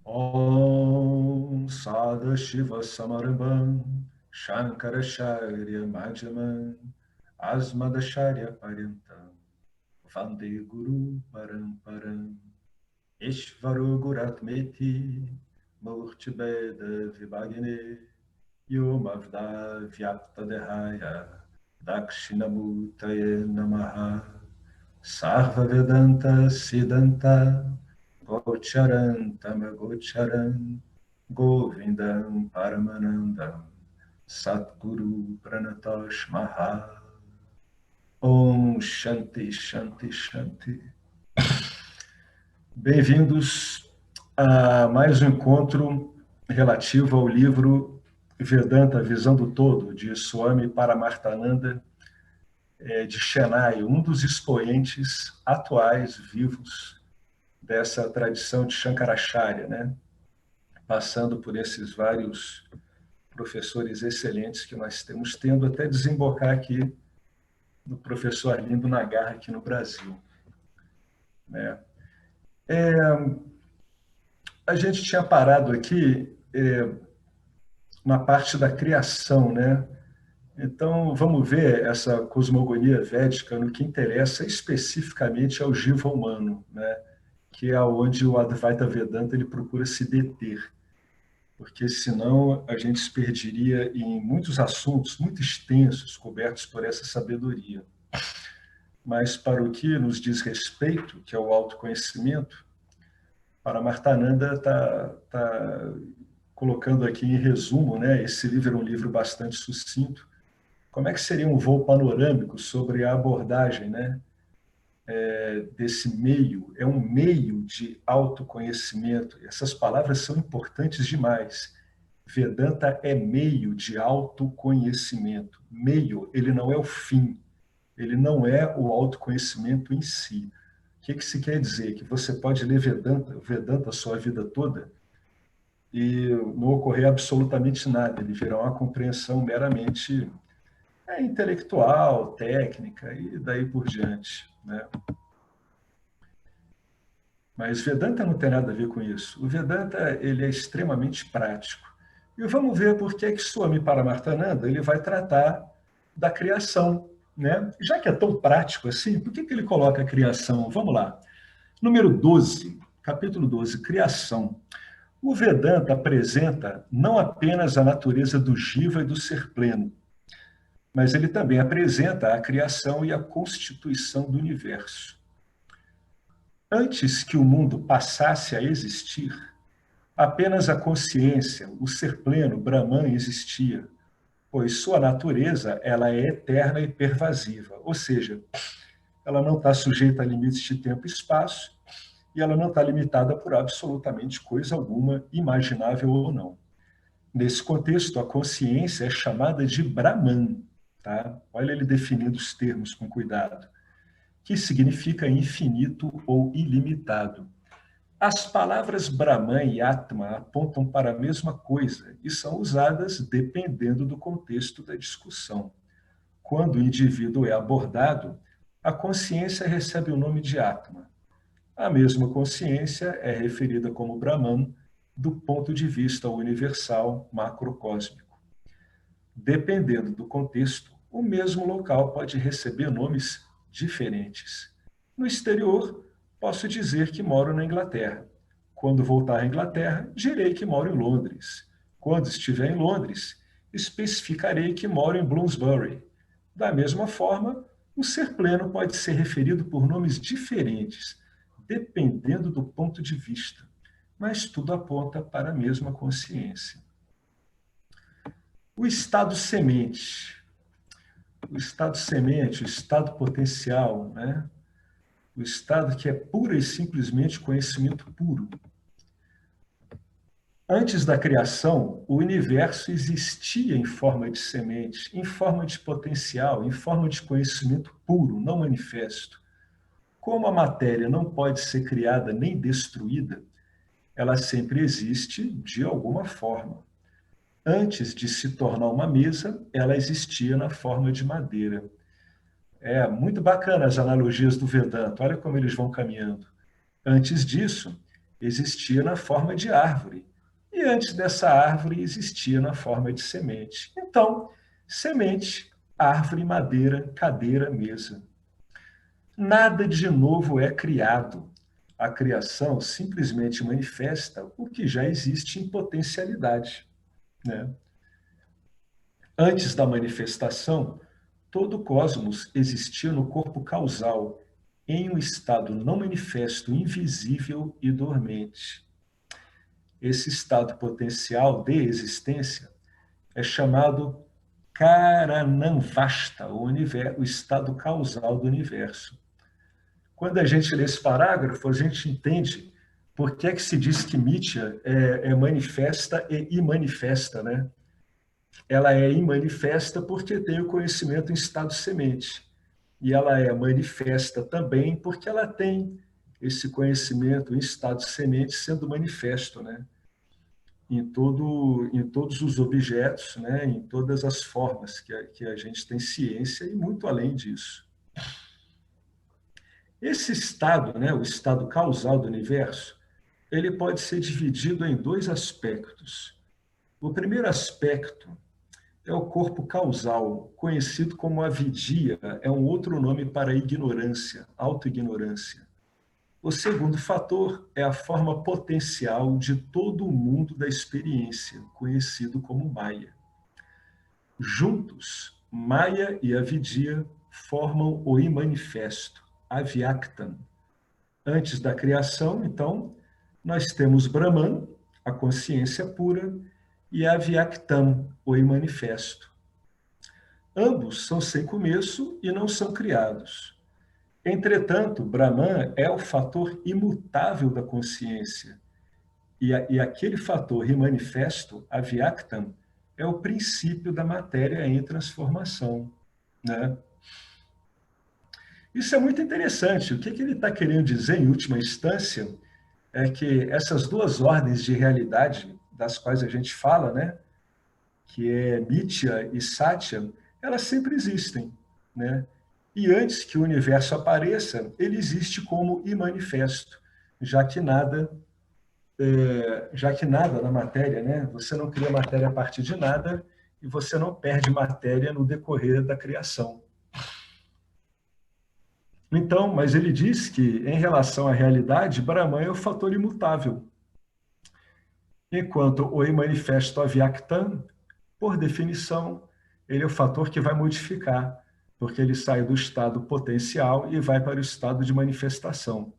Om Sadashiva Samarambam Shankaracharya Madhyamam Asmadacharya Paryantam Vande Guru Paramparam Ishvaro Guratmeti Murtibeda Vibhagine Yomavda Vyapta Dehaya Dakshinamurtaye Namaha Sarva Vedanta Siddhanta Gocharantam Gocharan Govindam Paramanandam Satguru Pranatosh Maha Om Shanti Shanti Shanti. Bem-vindos a mais um encontro relativo ao livro Vedanta, a Visão do Todo, de Swami Paramarthananda, de Chennai, um dos expoentes atuais, vivos, dessa tradição de Shankaracharya, né? Passando por esses vários professores excelentes que nós temos, tendo até desembocar aqui no professor Arlindo Nagar, aqui no Brasil. Né? A gente tinha parado aqui na parte da criação, né? Então, vamos ver essa cosmogonia védica no que interessa especificamente ao jiva humano, né? Que é onde o Advaita Vedanta ele procura se deter, porque senão a gente se perderia em muitos assuntos muito extensos cobertos por essa sabedoria. Mas para o que nos diz respeito, que é o autoconhecimento, Paramarthananda está colocando aqui em resumo, né? Esse livro é um livro bastante sucinto. Como é que seria um voo panorâmico sobre a abordagem, né? Desse meio? É um meio de autoconhecimento. Essas palavras são importantes demais. Vedanta é meio de autoconhecimento. Meio, ele não é o fim. Ele não é o autoconhecimento em si. O que se quer dizer? Que você pode ler Vedanta a sua vida toda e não ocorrer absolutamente nada. Ele virá uma compreensão meramente intelectual, técnica e daí por diante, né? Mas Vedanta não tem nada a ver com isso. O Vedanta ele é extremamente prático. E vamos ver por que Swami Paramarthananda ele vai tratar da criação, né? Já que é tão prático assim, por que ele coloca a criação? Vamos lá. Número 12, capítulo 12, criação. O Vedanta apresenta não apenas a natureza do jiva e do ser pleno, mas ele também apresenta a criação e a constituição do universo. Antes que o mundo passasse a existir, apenas a consciência, o ser pleno, Brahman, existia, pois sua natureza ela é eterna e pervasiva, ou seja, ela não está sujeita a limites de tempo e espaço, e ela não está limitada por absolutamente coisa alguma, imaginável ou não. Nesse contexto, a consciência é chamada de Brahman. Tá? Olha ele definindo os termos com cuidado, que significa infinito ou ilimitado. As palavras Brahman e Atma apontam para a mesma coisa e são usadas dependendo do contexto da discussão. Quando o indivíduo é abordado, a consciência recebe o nome de Atma. A mesma consciência é referida como Brahman do ponto de vista universal macrocósmico. Dependendo do contexto, o mesmo local pode receber nomes diferentes. No exterior, posso dizer que moro na Inglaterra. Quando voltar à Inglaterra, direi que moro em Londres. Quando estiver em Londres, especificarei que moro em Bloomsbury. Da mesma forma, o ser pleno pode ser referido por nomes diferentes, dependendo do ponto de vista, mas tudo aponta para a mesma consciência. O estado semente, o estado potencial, né? O estado que é pura e simplesmente conhecimento puro. Antes da criação, o universo existia em forma de semente, em forma de potencial, em forma de conhecimento puro, não manifesto. Como a matéria não pode ser criada nem destruída, ela sempre existe de alguma forma. Antes de se tornar uma mesa, ela existia na forma de madeira. É muito bacana as analogias do Vedanta, olha como eles vão caminhando. Antes disso, existia na forma de árvore. E antes dessa árvore existia na forma de semente. Então, semente, árvore, madeira, cadeira, mesa. Nada de novo é criado. A criação simplesmente manifesta o que já existe em potencialidade, né? Antes da manifestação, todo o cosmos existia no corpo causal, em um estado não manifesto, invisível e dormente. Esse estado potencial de existência é chamado Karanamvasta, o estado causal do universo. Quando a gente lê esse parágrafo, a gente entende por que é que se diz que Mithya é manifesta e imanifesta, né? Ela é imanifesta porque tem o conhecimento em estado semente. E ela é manifesta também porque ela tem esse conhecimento em estado semente sendo manifesto, né? Em todos os objetos, né? Em todas as formas que a gente tem ciência e muito além disso. Esse estado, né? O estado causal do universo, ele pode ser dividido em dois aspectos. O primeiro aspecto é o corpo causal, conhecido como avidia, é um outro nome para ignorância, autoignorância. O segundo fator é a forma potencial de todo o mundo da experiência, conhecido como Maya. Juntos, Maya e avidia formam o imanifesto, Avyaktam. Antes da criação, então, nós temos Brahman, a consciência pura, e Avyaktam, o imanifesto. Ambos são sem começo e não são criados. Entretanto, Brahman é o fator imutável da consciência, e aquele fator imanifesto, Avyaktam, é o princípio da matéria em transformação, né? Isso é muito interessante. O que ele está querendo dizer, em última instância, é que essas duas ordens de realidade, das quais a gente fala, né, que é Mithya e Satya, elas sempre existem, né? E antes que o universo apareça, ele existe como imanifesto, já que nada, na matéria, né? Você não cria matéria a partir de nada e você não perde matéria no decorrer da criação. Então, mas ele diz que, em relação à realidade, Brahman é o fator imutável, enquanto o imanifesto Avyaktam, por definição, ele é o fator que vai modificar, porque ele sai do estado potencial e vai para o estado de manifestação.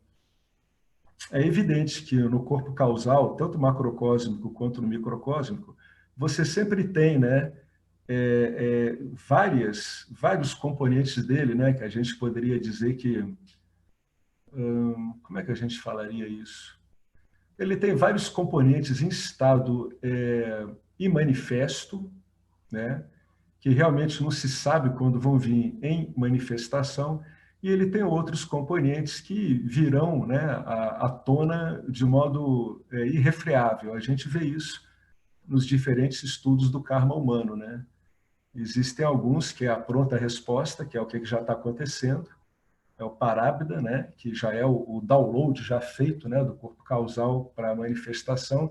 É evidente que no corpo causal, tanto macrocósmico quanto no microcósmico, você sempre tem, né, vários componentes dele, né, que a gente poderia dizer que, como é que a gente falaria isso? Ele tem vários componentes em estado imanifesto, né, que realmente não se sabe quando vão vir em manifestação, e ele tem outros componentes que virão, né, à tona de modo irrefreável. A gente vê isso nos diferentes estudos do karma humano, né? Existem alguns que é a pronta resposta, que é o que já está acontecendo, é o parábdha, né, que já é o download já feito, né, do corpo causal para a manifestação,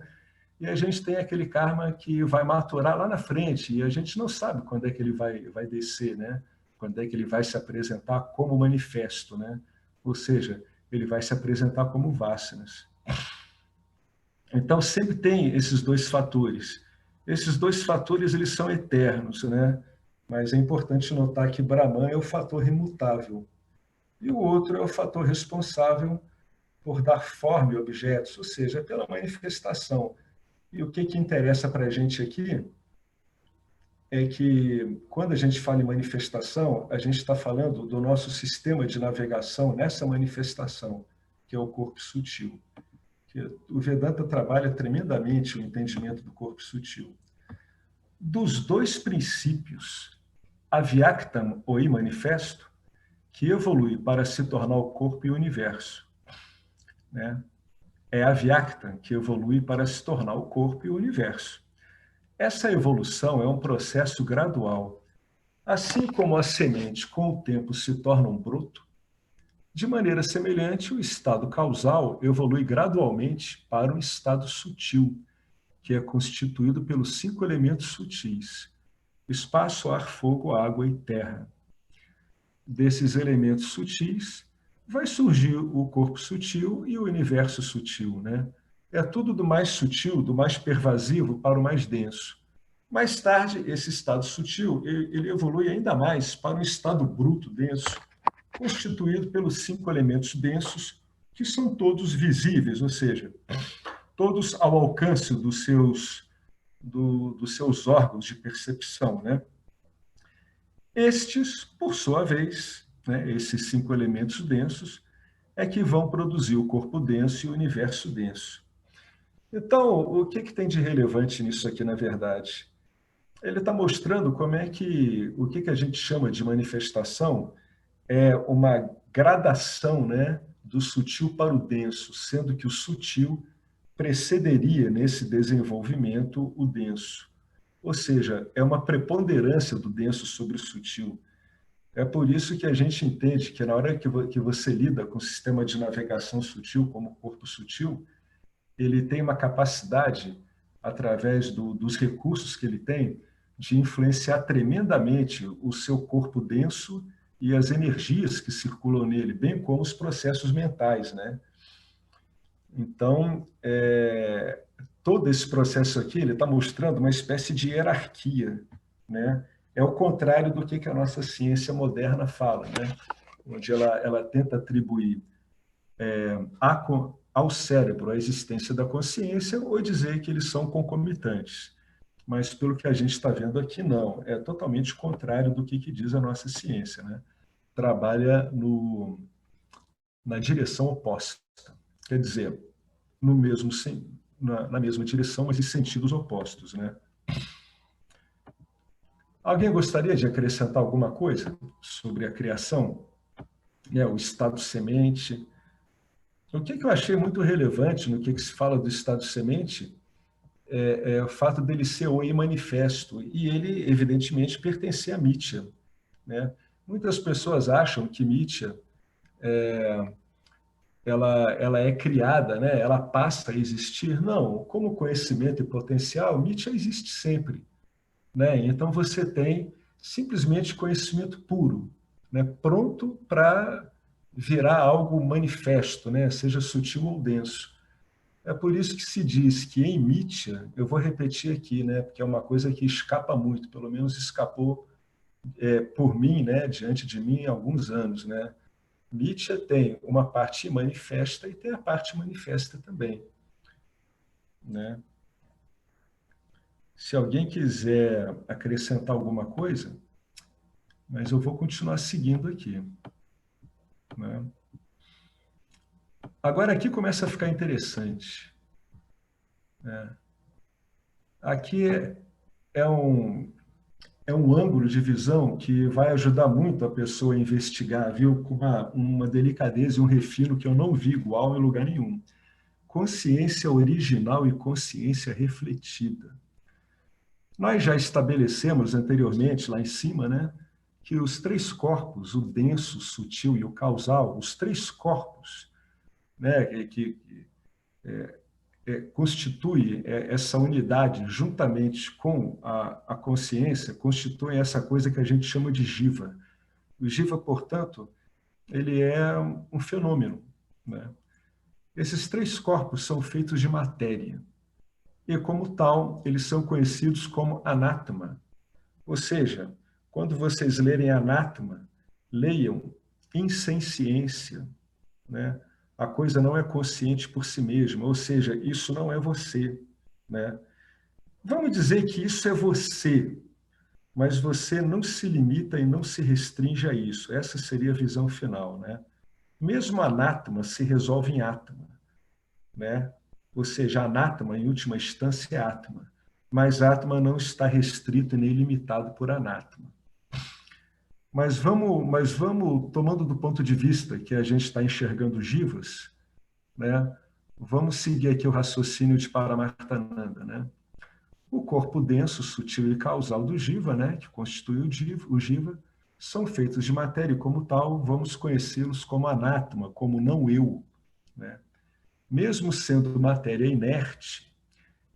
e a gente tem aquele karma que vai maturar lá na frente, e a gente não sabe quando é que ele vai descer, né? Quando é que ele vai se apresentar como manifesto, né? Ou seja, ele vai se apresentar como vasanas. Então, sempre tem esses dois fatores. Esses dois fatores, eles são eternos, né? Mas é importante notar que Brahman é o fator imutável, e o outro é o fator responsável por dar forma a objetos, ou seja, pela manifestação. E o que interessa para a gente aqui é que, quando a gente fala em manifestação, a gente está falando do nosso sistema de navegação nessa manifestação, que é o corpo sutil. O Vedanta trabalha tremendamente o entendimento do corpo sutil. Dos dois princípios, Avyaktam, ou imanifesto, que evolui para se tornar o corpo e o universo, né? É Avyaktam que evolui para se tornar o corpo e o universo. Essa evolução é um processo gradual. Assim como a semente, com o tempo, se torna um broto, De maneira semelhante, o estado causal evolui gradualmente para um estado sutil, que é constituído pelos 5 elementos sutis: espaço, ar, fogo, água e terra. Desses elementos sutis, vai surgir o corpo sutil e o universo sutil, né? É tudo do mais sutil, do mais pervasivo para o mais denso. Mais tarde, esse estado sutil, ele evolui ainda mais para um estado bruto denso, constituído pelos 5 elementos densos, que são todos visíveis, ou seja, todos ao alcance dos seus órgãos de percepção, né? Estes, por sua vez, né, esses 5 elementos densos, é que vão produzir o corpo denso e o universo denso. Então, o que tem de relevante nisso aqui, na verdade? Ele está mostrando como é que o que a gente chama de manifestação é uma gradação, né, do sutil para o denso, sendo que o sutil precederia nesse desenvolvimento o denso. Ou seja, é uma preponderância do denso sobre o sutil. É por isso que a gente entende que na hora que você lida com o sistema de navegação sutil, como o corpo sutil, ele tem uma capacidade, através dos recursos que ele tem, de influenciar tremendamente o seu corpo denso e as energias que circulam nele, bem como os processos mentais, né? Então, todo esse processo aqui, ele está mostrando uma espécie de hierarquia, né? É o contrário do que a nossa ciência moderna fala, né? Onde ela tenta atribuir ao cérebro a existência da consciência ou dizer que eles são concomitantes. Mas, pelo que a gente está vendo aqui, não. É totalmente contrário do que diz a nossa ciência, né? Trabalha na direção oposta. Quer dizer, no mesmo, na mesma direção, mas em sentidos opostos, né? Alguém gostaria de acrescentar alguma coisa sobre a criação? O estado semente. O que eu achei muito relevante no que se fala do estado semente é o fato dele ser o manifesto, e ele, evidentemente, pertencia a Nietzsche, né? Muitas pessoas acham que Nietzsche ela é criada, né? Ela passa a existir. Não, como conhecimento e potencial, Nietzsche existe sempre, né? Então você tem simplesmente conhecimento puro, né? Pronto para virar algo manifesto, né? Seja sutil ou denso. É por isso que se diz que em Nietzsche, eu vou repetir aqui, né? Porque é uma coisa que escapa muito, pelo menos escapou por mim, né? Diante de mim há alguns anos, né? Nietzsche tem uma parte manifesta e tem a parte manifesta também, né? Se alguém quiser acrescentar alguma coisa, mas eu vou continuar seguindo aqui, né? Agora aqui começa a ficar interessante, né? Aqui é um, é um ângulo de visão que vai ajudar muito a pessoa a investigar, viu? Com uma delicadeza e um refino que eu não vi igual em lugar nenhum. Consciência original e consciência refletida. Nós já estabelecemos anteriormente, lá em cima, né, que os 3 corpos, o denso, o sutil e o causal, os 3 corpos, né, que constituem essa unidade juntamente com a consciência, constituem essa coisa que a gente chama de jiva. O jiva, portanto, ele é um fenômeno, né? Esses 3 corpos são feitos de matéria e, como tal, eles são conhecidos como anátoma. Ou seja, quando vocês lerem anátoma, leiam insciência, né? A coisa não é consciente por si mesma, ou seja, isso não é você, né? Vamos dizer que isso é você, mas você não se limita e não se restringe a isso. Essa seria a visão final, né? Mesmo anátoma se resolve em átomo, né? Ou seja, anátoma, em última instância, é átoma. Mas átoma não está restrito nem limitado por anátoma. Mas vamos tomando do ponto de vista que a gente está enxergando jivas, né? Vamos seguir aqui o raciocínio de Paramartananda, né? O corpo denso, sutil e causal do jiva, né? Que constitui o jiva, são feitos de matéria e, como tal, vamos conhecê-los como anátoma, como não eu, né? Mesmo sendo matéria inerte,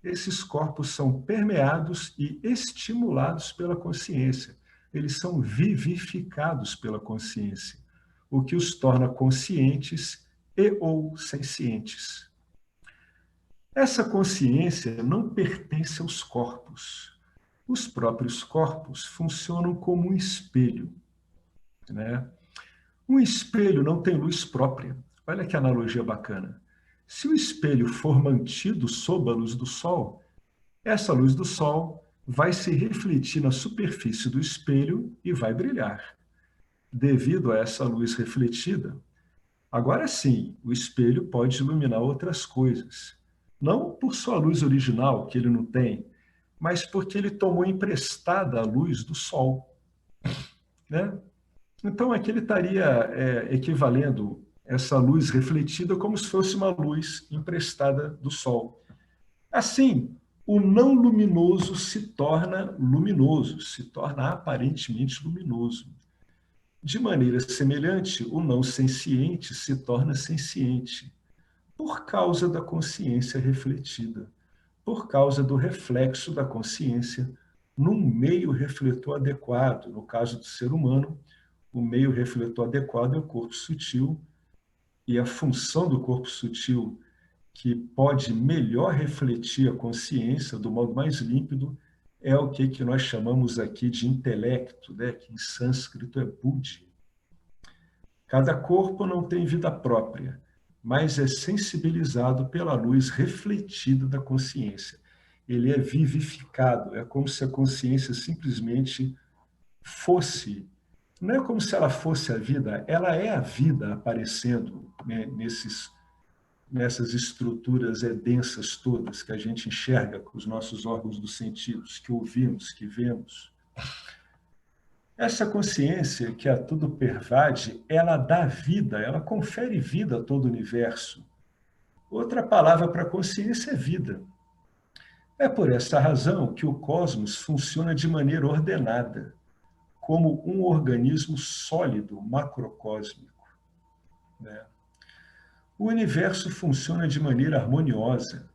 esses corpos são permeados e estimulados pela consciência. Eles são vivificados pela consciência, o que os torna conscientes e ou sencientes. Essa consciência não pertence aos corpos. Os próprios corpos funcionam como um espelho, né? Um espelho não tem luz própria. Olha que analogia bacana. Se o espelho for mantido sob a luz do sol, essa luz do sol vai se refletir na superfície do espelho e vai brilhar. Devido a essa luz refletida, agora sim, o espelho pode iluminar outras coisas. Não por sua luz original, que ele não tem, mas porque ele tomou emprestada a luz do sol, né? Então, aqui ele estaria equivalendo essa luz refletida como se fosse uma luz emprestada do sol. Assim, o não luminoso se torna luminoso, se torna aparentemente luminoso. De maneira semelhante, o não senciente se torna senciente, por causa da consciência refletida, por causa do reflexo da consciência num meio refletor adequado. No caso do ser humano, o meio refletor adequado é o corpo sutil, e a função do corpo sutil, que pode melhor refletir a consciência do modo mais límpido, é o que nós chamamos aqui de intelecto, né? Que em sânscrito é buddhi. Cada corpo não tem vida própria, mas é sensibilizado pela luz refletida da consciência. Ele é vivificado, é como se a consciência simplesmente fosse. Não é como se ela fosse a vida, ela é a vida aparecendo, né, nessas estruturas densas todas que a gente enxerga com os nossos órgãos dos sentidos, que ouvimos, que vemos. Essa consciência que a tudo pervade, ela dá vida, ela confere vida a todo o universo. Outra palavra para consciência é vida. É por essa razão que o cosmos funciona de maneira ordenada, como um organismo sólido macrocósmico, né? O universo funciona de maneira harmoniosa,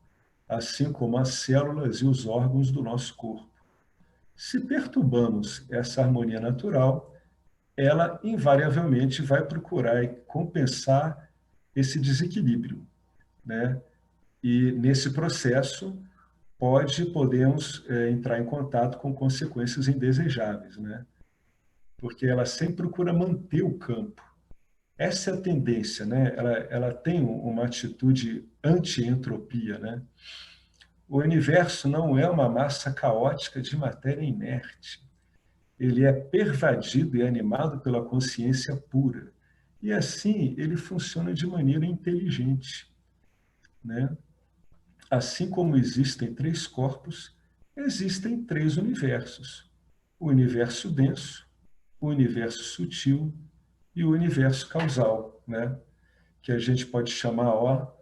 assim como as células e os órgãos do nosso corpo. Se perturbamos essa harmonia natural, ela invariavelmente vai procurar compensar esse desequilíbrio, né? E nesse processo podemos entrar em contato com consequências indesejáveis, né? Porque ela sempre procura manter o campo. Essa é a tendência, né? Ela tem uma atitude anti-entropia, né? O universo não é uma massa caótica de matéria inerte. Ele é pervadido e animado pela consciência pura. E assim ele funciona de maneira inteligente, né? Assim como existem três corpos, existem três universos: o universo denso, o universo sutil e o universo causal, né? Que a gente pode chamar, ó,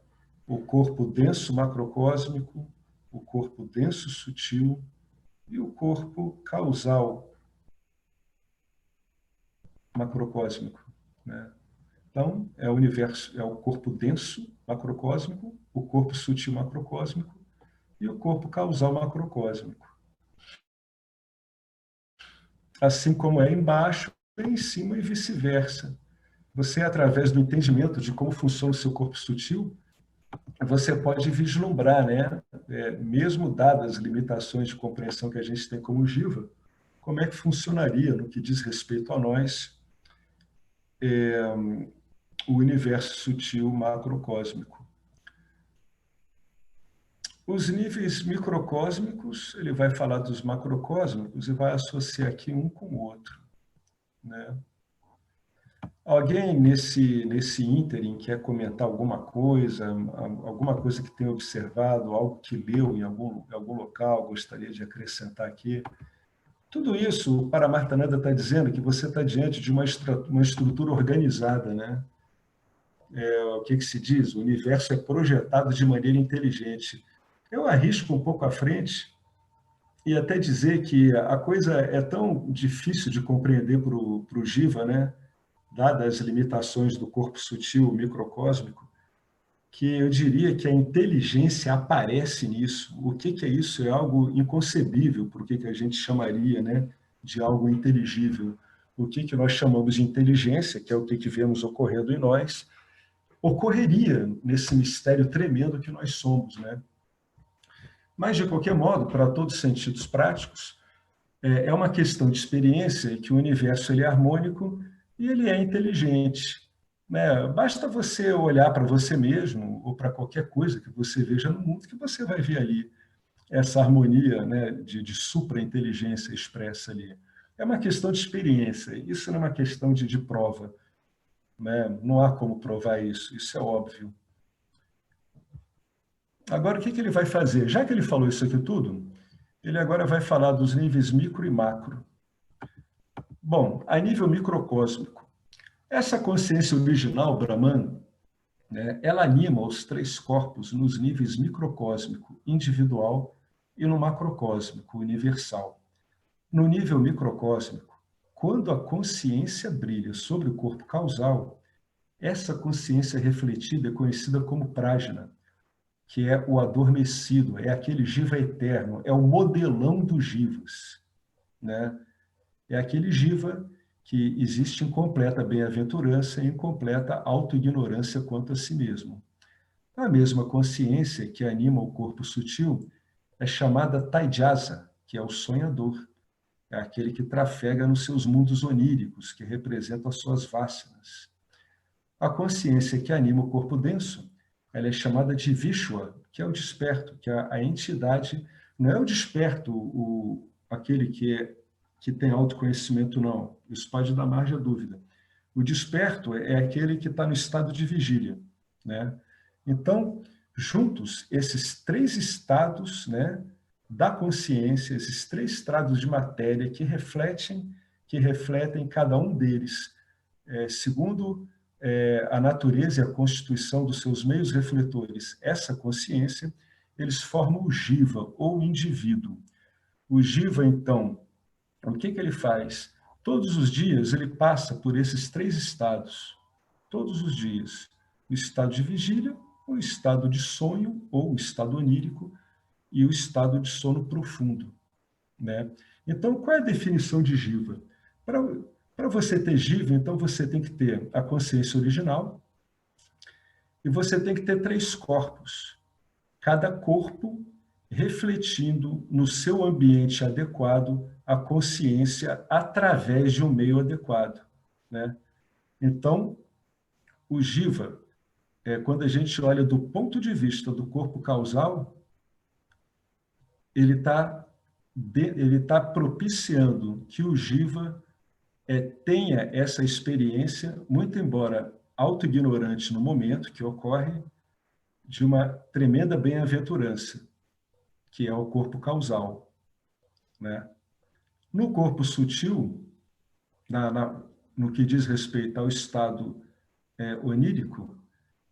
o corpo denso macrocósmico, o corpo denso sutil e o corpo causal macrocósmico, né? Então, é o universo, é o corpo denso macrocósmico, o corpo sutil macrocósmico e o corpo causal macrocósmico. Assim como é embaixo, é em cima e vice-versa. Você, através do entendimento de como funciona o seu corpo sutil, você pode vislumbrar, né, mesmo dadas as limitações de compreensão que a gente tem como Jiva, como é que funcionaria no que diz respeito a nós o universo sutil macrocósmico. Os níveis microcósmicos, ele vai falar dos macrocósmicos e vai associar aqui um com o outro, né? Alguém nesse ínterim quer comentar alguma coisa que tenha observado, algo que leu em algum local, gostaria de acrescentar aqui? Tudo isso, o Paramartananda está dizendo que você está diante de uma estrutura organizada, né? O que se diz? O universo é projetado de maneira inteligente. Eu arrisco um pouco à frente e até dizer que a coisa é tão difícil de compreender para o Jiva, né? Dadas as limitações do corpo sutil microcósmico, que eu diria que a inteligência aparece nisso. O que é isso? É algo inconcebível, por que a gente chamaria, né, de algo inteligível. O que nós chamamos de inteligência, que é o que vemos ocorrendo em nós, ocorreria nesse mistério tremendo que nós somos, né? Mas, de qualquer modo, para todos os sentidos práticos, é uma questão de experiência que o universo ele é harmônico e ele é inteligente, né? Basta você olhar para você mesmo ou para qualquer coisa que você veja no mundo que você vai ver ali essa harmonia, né, de supra-inteligência expressa ali. É uma questão de experiência, isso não é uma questão de prova, né? Não há como provar isso, isso é óbvio. Agora, o que ele vai fazer? Já que ele falou isso aqui tudo, ele agora vai falar dos níveis micro e macro. Bom, a nível microcósmico, essa consciência original, Brahman, né, ela anima os três corpos nos níveis microcósmico, individual, e no macrocósmico, universal. No nível microcósmico, quando a consciência brilha sobre o corpo causal, essa consciência refletida é conhecida como prajna, que é o adormecido, é aquele jiva eterno, é o modelão dos jivas, né? É aquele jiva que existe em completa bem-aventurança e em completa autoignorância quanto a si mesmo. A mesma consciência que anima o corpo sutil é chamada Taijasa, que é o sonhador, é aquele que trafega nos seus mundos oníricos, que representam as suas vásanas. A consciência que anima o corpo denso, ela é chamada de Vishwa, que é o desperto, que é a entidade, não é o desperto, aquele que tem autoconhecimento, não. Isso pode dar margem à dúvida. O desperto é aquele que está no estado de vigília, né? Então, juntos, esses três estados, né, da consciência, esses três estados de matéria que refletem cada um deles, segundo a natureza e a constituição dos seus meios refletores, essa consciência, eles formam o jiva, ou indivíduo. O jiva, então, o que ele faz? Todos os dias ele passa por esses três estados, todos os dias. O estado de vigília, o estado de sonho, ou o estado onírico, e o estado de sono profundo, né? Então, qual é a definição de jiva? Para você ter jiva, então você tem que ter a consciência original e você tem que ter três corpos, cada corpo refletindo no seu ambiente adequado a consciência através de um meio adequado, né? Então, o jiva, quando a gente olha do ponto de vista do corpo causal, ele tá propiciando que o jiva tenha essa experiência, muito embora autoignorante no momento que ocorre, de uma tremenda bem-aventurança, que é o corpo causal, né? No corpo sutil, no que diz respeito ao estado onírico,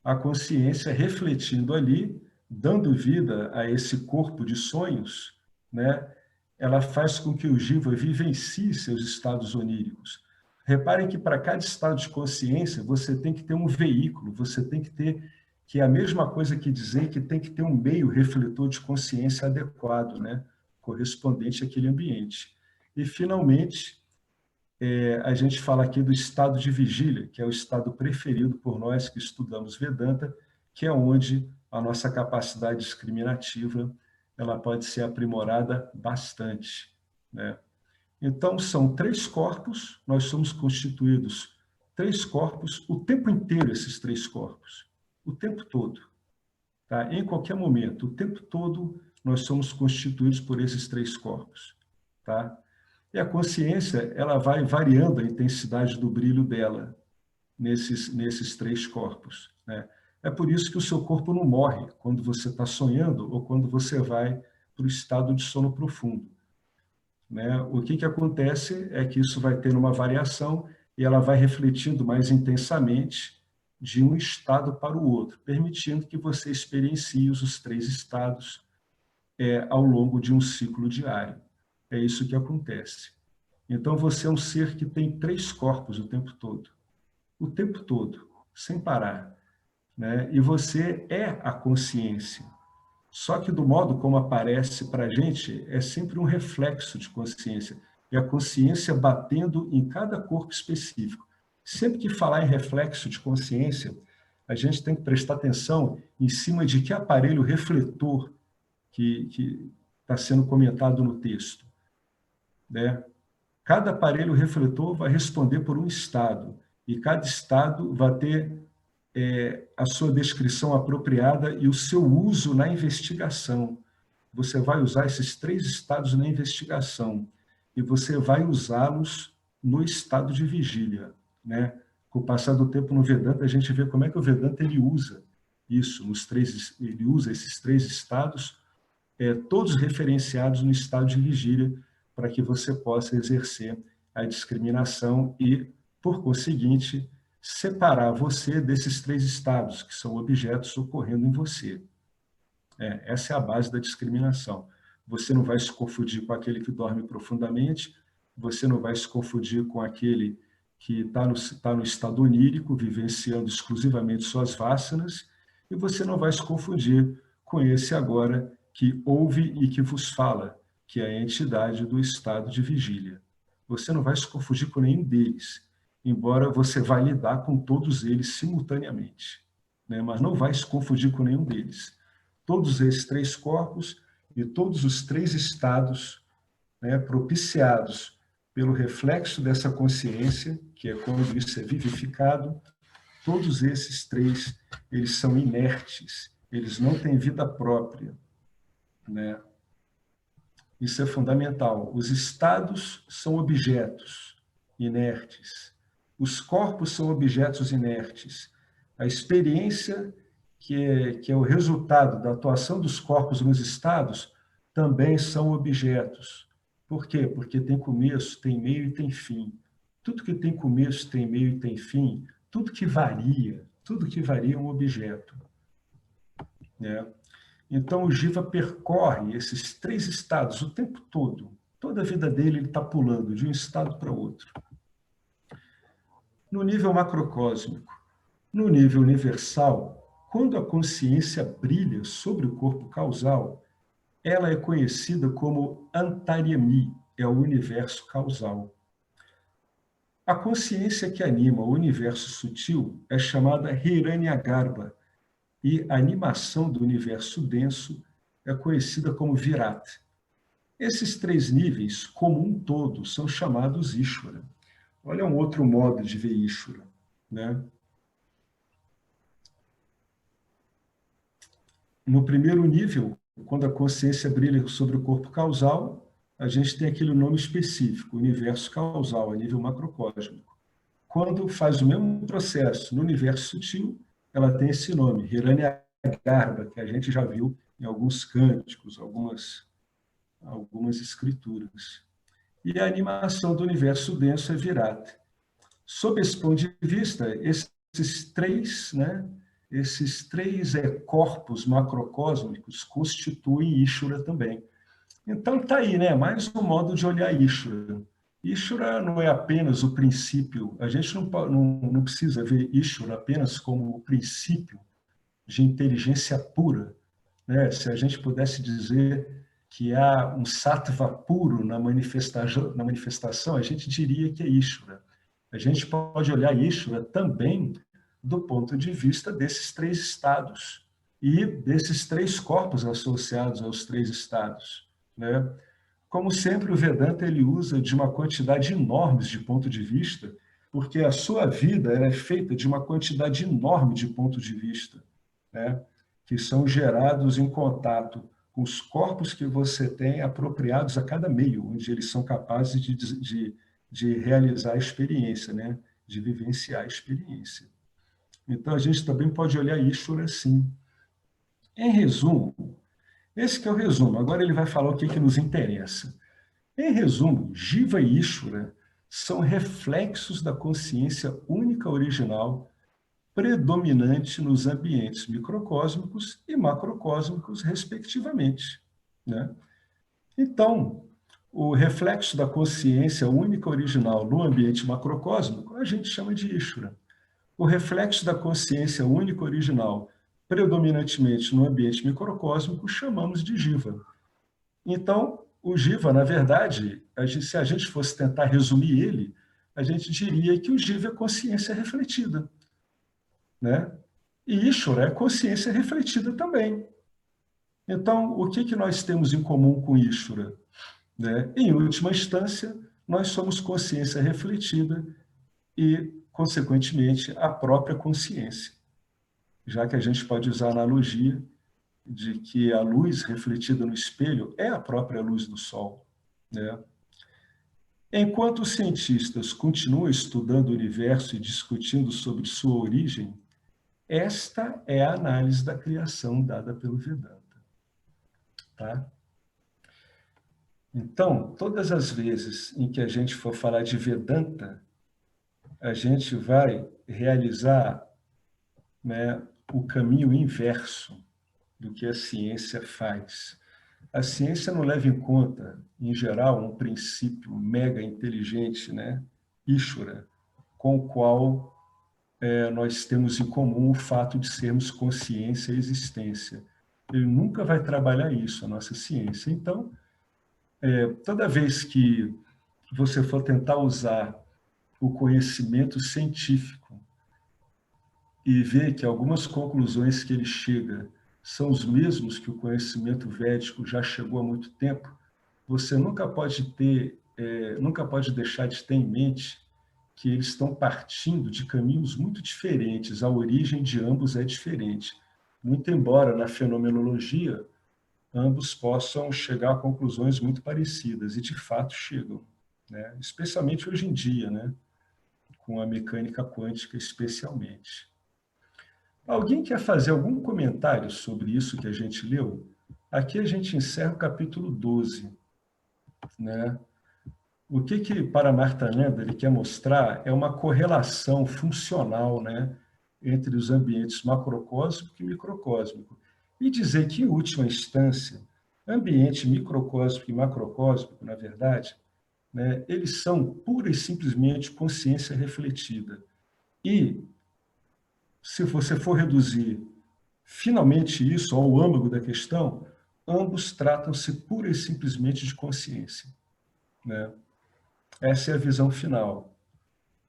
a consciência refletindo ali, dando vida a esse corpo de sonhos, né? Ela faz com que o jiva vivencie seus estados oníricos. Reparem que para cada estado de consciência você tem que ter um veículo, você tem que ter, que é a mesma coisa que dizer que tem que ter um meio refletor de consciência adequado, né? Correspondente àquele ambiente. E, finalmente, a gente fala aqui do estado de vigília, que é o estado preferido por nós que estudamos Vedanta, que é onde a nossa capacidade discriminativa ela pode ser aprimorada bastante, né? Então, são três corpos, nós somos constituídos três corpos, o tempo inteiro esses três corpos, o tempo todo, tá? Em qualquer momento, o tempo todo, nós somos constituídos por esses três corpos, tá? E a consciência, ela vai variando a intensidade do brilho dela nesses três corpos, né? É por isso que o seu corpo não morre quando você está sonhando ou quando você vai para o estado de sono profundo, né? O que acontece é que isso vai ter uma variação e ela vai refletindo mais intensamente de um estado para o outro, permitindo que você experiencie os três estados ao longo de um ciclo diário. É isso que acontece. Então, você é um ser que tem 3 corpos o tempo todo, sem parar, né? E você é a consciência. Só que do modo como aparece para a gente, é sempre um reflexo de consciência. É a consciência batendo em cada corpo específico. Sempre que falar em reflexo de consciência, a gente tem que prestar atenção em cima de que aparelho refletor que está sendo comentado no texto, né? Cada aparelho refletor vai responder por um estado, e cada estado vai ter a sua descrição apropriada e o seu uso na investigação. Você vai usar esses 3 estados na investigação e você vai usá-los no estado de vigília, né? Com o passar do tempo no Vedanta, a gente vê como é que o Vedanta ele usa isso, ele usa esses 3 estados, todos referenciados no estado de vigília, para que você possa exercer a discriminação e, por conseguinte, separar você desses 3 estados, que são objetos ocorrendo em você. Essa é a base da discriminação. Você não vai se confundir com aquele que dorme profundamente, você não vai se confundir com aquele que está no estado onírico, vivenciando exclusivamente suas vasanas, e você não vai se confundir com esse agora que ouve e que vos fala, que é a entidade do estado de vigília. Você não vai se confundir com nenhum deles, embora você vá lidar com todos eles simultaneamente, né? Mas não vai se confundir com nenhum deles. Todos esses 3 corpos e todos os 3 estados, né, propiciados pelo reflexo dessa consciência, que é quando isso é vivificado, todos esses 3, eles são inertes, eles não têm vida própria, né? Isso é fundamental. Os estados são objetos inertes. Os corpos são objetos inertes. A experiência, que é o resultado da atuação dos corpos nos estados, também são objetos. Por quê? Porque tem começo, tem meio e tem fim. Tudo que tem começo, tem meio e tem fim, tudo que varia é um objeto, né? Então, o Jiva percorre esses 3 estados o tempo todo. Toda a vida dele, ele está pulando de um estado para outro. No nível macrocósmico, no nível universal, quando a consciência brilha sobre o corpo causal, ela é conhecida como Antaryami, é o universo causal. A consciência que anima o universo sutil é chamada Hiranyagarbha, e a animação do universo denso é conhecida como Virat. Esses 3 níveis, como um todo, são chamados Ishvara. Olha um outro modo de ver Ishvara, né? No primeiro nível, quando a consciência brilha sobre o corpo causal, a gente tem aquele nome específico, universo causal, a nível macrocósmico. Quando faz o mesmo processo no universo sutil, ela tem esse nome, Hiranyagarbha, que a gente já viu em alguns cânticos, algumas escrituras. E a animação do universo denso é Virat. Sob esse ponto de vista, esses 3, né, corpos macrocósmicos constituem Ishvara também. Então está aí, né, mais um modo de olhar Ishvara. Ishvara não é apenas o princípio, a gente não precisa ver Ishvara apenas como o princípio de inteligência pura, né? Se a gente pudesse dizer que há um sattva puro na manifestação, a gente diria que é Ishvara. A gente pode olhar Ishvara também do ponto de vista desses 3 estados e desses 3 corpos associados aos 3 estados, né? Como sempre, o Vedanta ele usa de uma quantidade enorme de pontos de vista, porque a sua vida é feita de uma quantidade enorme de pontos de vista, né, que são gerados em contato com os corpos que você tem apropriados a cada meio, onde eles são capazes de realizar a experiência, né, de vivenciar a experiência. Então, a gente também pode olhar Ishvara assim. Em resumo, esse que é o resumo. Agora ele vai falar o que nos interessa. Em resumo, Jiva e Ishvara são reflexos da consciência única original predominante nos ambientes microcósmicos e macrocósmicos, respectivamente, né? Então, o reflexo da consciência única original no ambiente macrocósmico, a gente chama de Ishvara. O reflexo da consciência única original, predominantemente no ambiente microcósmico, chamamos de Jiva. Então, o Jiva, na verdade, se a gente fosse tentar resumir ele, a gente diria que o Jiva é consciência refletida, né? E Ishvara é consciência refletida também. Então, o que nós temos em comum com Ishvara? Né? Em última instância, nós somos consciência refletida e, consequentemente, a própria consciência, já que a gente pode usar a analogia de que a luz refletida no espelho é a própria luz do Sol, né? Enquanto os cientistas continuam estudando o universo e discutindo sobre sua origem, esta é a análise da criação dada pelo Vedanta. Tá? Então, todas as vezes em que a gente for falar de Vedanta, a gente vai realizar, né, o caminho inverso do que a ciência faz. A ciência não leva em conta, em geral, um princípio mega inteligente, né, Ishvara, com o qual nós temos em comum o fato de sermos consciência e existência. Ele nunca vai trabalhar isso, a nossa ciência. Então, toda vez que você for tentar usar o conhecimento científico e ver que algumas conclusões que ele chega são os mesmos que o conhecimento védico já chegou há muito tempo, você nunca pode deixar de ter em mente que eles estão partindo de caminhos muito diferentes, a origem de ambos é diferente. Muito embora, na fenomenologia, ambos possam chegar a conclusões muito parecidas, e de fato chegam, né? Especialmente hoje em dia, né? Com a mecânica quântica especialmente. Alguém quer fazer algum comentário sobre isso que a gente leu? Aqui a gente encerra o capítulo 12, né? O que Paramarthananda ele quer mostrar é uma correlação funcional, né, entre os ambientes macrocósmico e microcósmico. E dizer que, em última instância, ambiente microcósmico e macrocósmico, na verdade, né, eles são pura e simplesmente consciência refletida. E, se você for reduzir finalmente isso ao âmago da questão, ambos tratam-se pura e simplesmente de consciência, né? Essa é a visão final,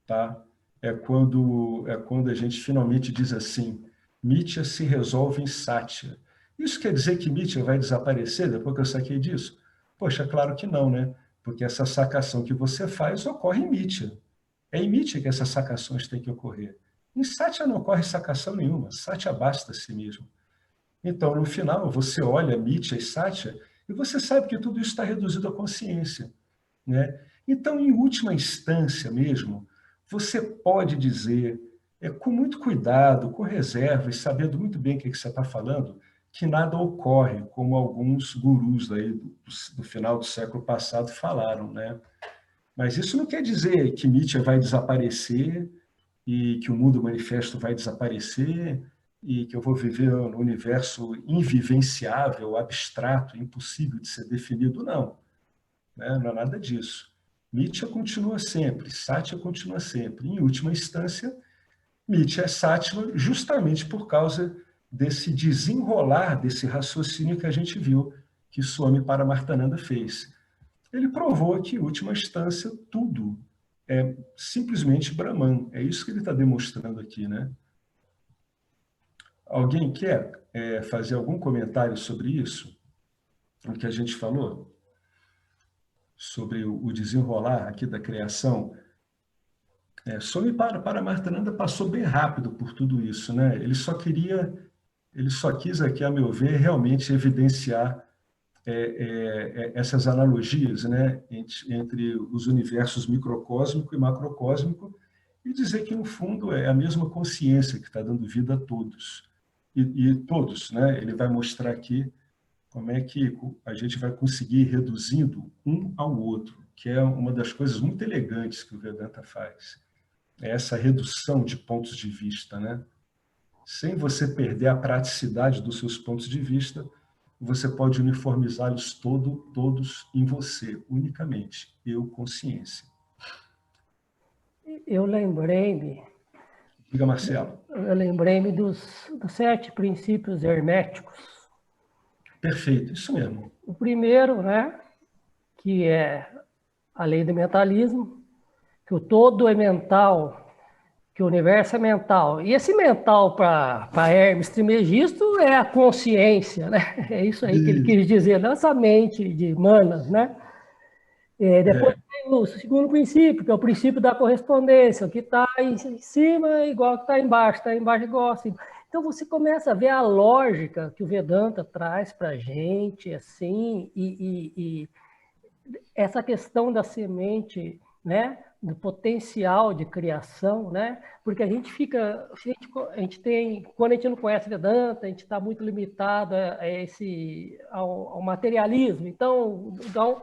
tá? É quando a gente finalmente diz assim, Mithya se resolve em Satya. Isso quer dizer que Mithya vai desaparecer depois que eu saquei disso? Poxa, claro que não, né? Porque essa sacação que você faz ocorre em Mithya. É em Mithya que essas sacações têm que ocorrer. Em Satya não ocorre sacação nenhuma, Satya basta a si mesmo. Então, no final, você olha Mithya e Satya e você sabe que tudo isso está reduzido à consciência, né? Então, em última instância mesmo, você pode dizer, com muito cuidado, com reserva e sabendo muito bem o que você está falando, que nada ocorre, como alguns gurus aí do final do século passado falaram, né? Mas isso não quer dizer que Nietzsche vai desaparecer e que o mundo manifesto vai desaparecer e que eu vou viver no universo invivenciável, abstrato, impossível de ser definido, não, né? Não é nada disso. Mithya continua sempre, Satya continua sempre. Em última instância, Mithya é Satya justamente por causa desse desenrolar, desse raciocínio que a gente viu que Swami Paramarthananda fez. Ele provou que, em última instância, tudo é simplesmente Brahman. É isso que ele está demonstrando aqui, né? Alguém quer fazer algum comentário sobre isso? O que a gente falou? Sobre o desenrolar aqui da criação? Swami Paramarthananda passou bem rápido por tudo isso, né? Ele só quis aqui, a meu ver, realmente evidenciar essas analogias, né, entre os universos microcósmico e macrocósmico e dizer que, no fundo, é a mesma consciência que está dando vida a todos. E todos, né, ele vai mostrar aqui como é que a gente vai conseguir ir reduzindo um ao outro, que é uma das coisas muito elegantes que o Vedanta faz. É essa redução de pontos de vista, né? Sem você perder a praticidade dos seus pontos de vista, você pode uniformizá-los todos em você, unicamente. Eu, consciência. Eu lembrei-me Diga, Marcelo. eu lembrei-me dos 7 princípios herméticos. Perfeito, isso mesmo. O primeiro, né, que é a lei do mentalismo, que o todo é mental, que o universo é mental. E esse mental para Hermes Trismegisto é a consciência, né? É isso aí que ele quis dizer, não essa mente de Manas, né? Depois tem o segundo princípio, que é o princípio da correspondência. O que está em cima é igual ao que está embaixo é igual acima. Então você começa a ver a lógica que o Vedanta traz para a gente, assim, e essa questão da semente, né, do potencial de criação, né, porque a gente fica, a gente tem, quando a gente não conhece Vedanta, a gente está muito limitado ao materialismo. Então,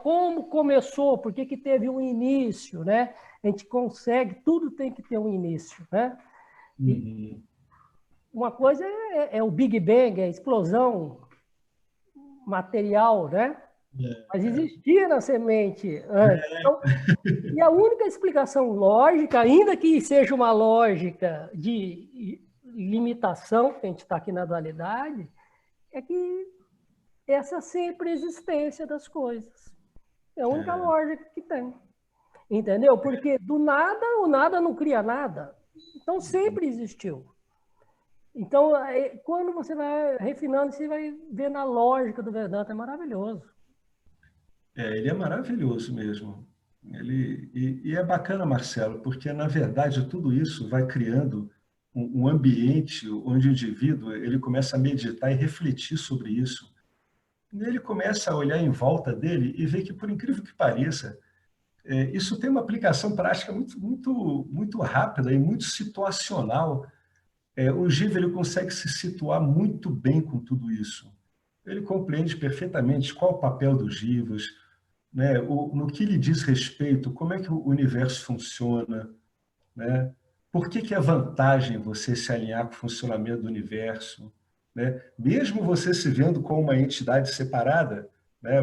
como começou, por que teve um início, né? A gente consegue, tudo tem que ter um início, né? E uma coisa é o Big Bang, é a explosão material, né? Mas existia na semente antes. Então, e a única explicação lógica, ainda que seja uma lógica de limitação, que a gente está aqui na dualidade, é que essa sempre existência das coisas. É a única lógica que tem. Entendeu? Porque do nada, o nada não cria nada. Então, sempre existiu. Então, quando você vai refinando, você vai ver na lógica do Vedanta, é maravilhoso. Ele é maravilhoso mesmo. E é bacana, Marcelo, porque, na verdade, tudo isso vai criando um ambiente onde o indivíduo ele começa a meditar e refletir sobre isso. E ele começa a olhar em volta dele e ver que, por incrível que pareça, isso tem uma aplicação prática muito rápida e muito situacional. O Giva ele consegue se situar muito bem com tudo isso. Ele compreende perfeitamente qual o papel dos Jivas, né? No que lhe diz respeito, como é que o universo funciona, né? Por que é vantagem você se alinhar com o funcionamento do universo, né? Mesmo você se vendo como uma entidade separada, né?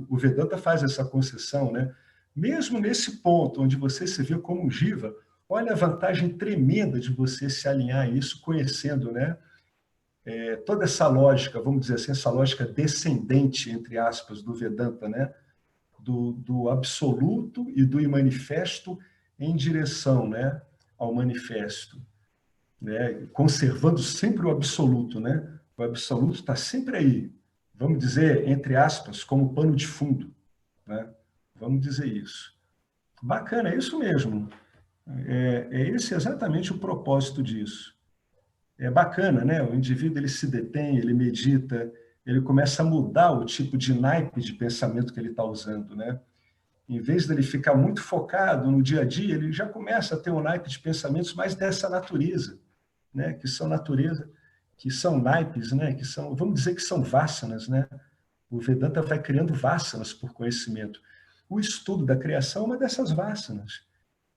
O Vedanta faz essa concessão, né? Mesmo nesse ponto onde você se vê como um Jiva, olha a vantagem tremenda de você se alinhar a isso, conhecendo, né? Toda essa lógica, vamos dizer assim, essa lógica descendente, entre aspas, do Vedanta, né? Do absoluto e do imanifesto em direção, né, ao manifesto, né, conservando sempre o absoluto, né? O absoluto está sempre aí, vamos dizer, entre aspas, como pano de fundo, né? Vamos dizer isso. Bacana, é isso mesmo. É esse exatamente o propósito disso. É bacana, né? O indivíduo ele se detém, ele medita, ele começa a mudar o tipo de naipe de pensamento que ele está usando, né? Em vez dele ficar muito focado no dia a dia, ele já começa a ter um naipe de pensamentos mais dessa natureza, né? Que são naipes, né? Que são, vamos dizer que são vassanas, né? O Vedanta vai criando vassanas por conhecimento. O estudo da criação é uma dessas vassanas.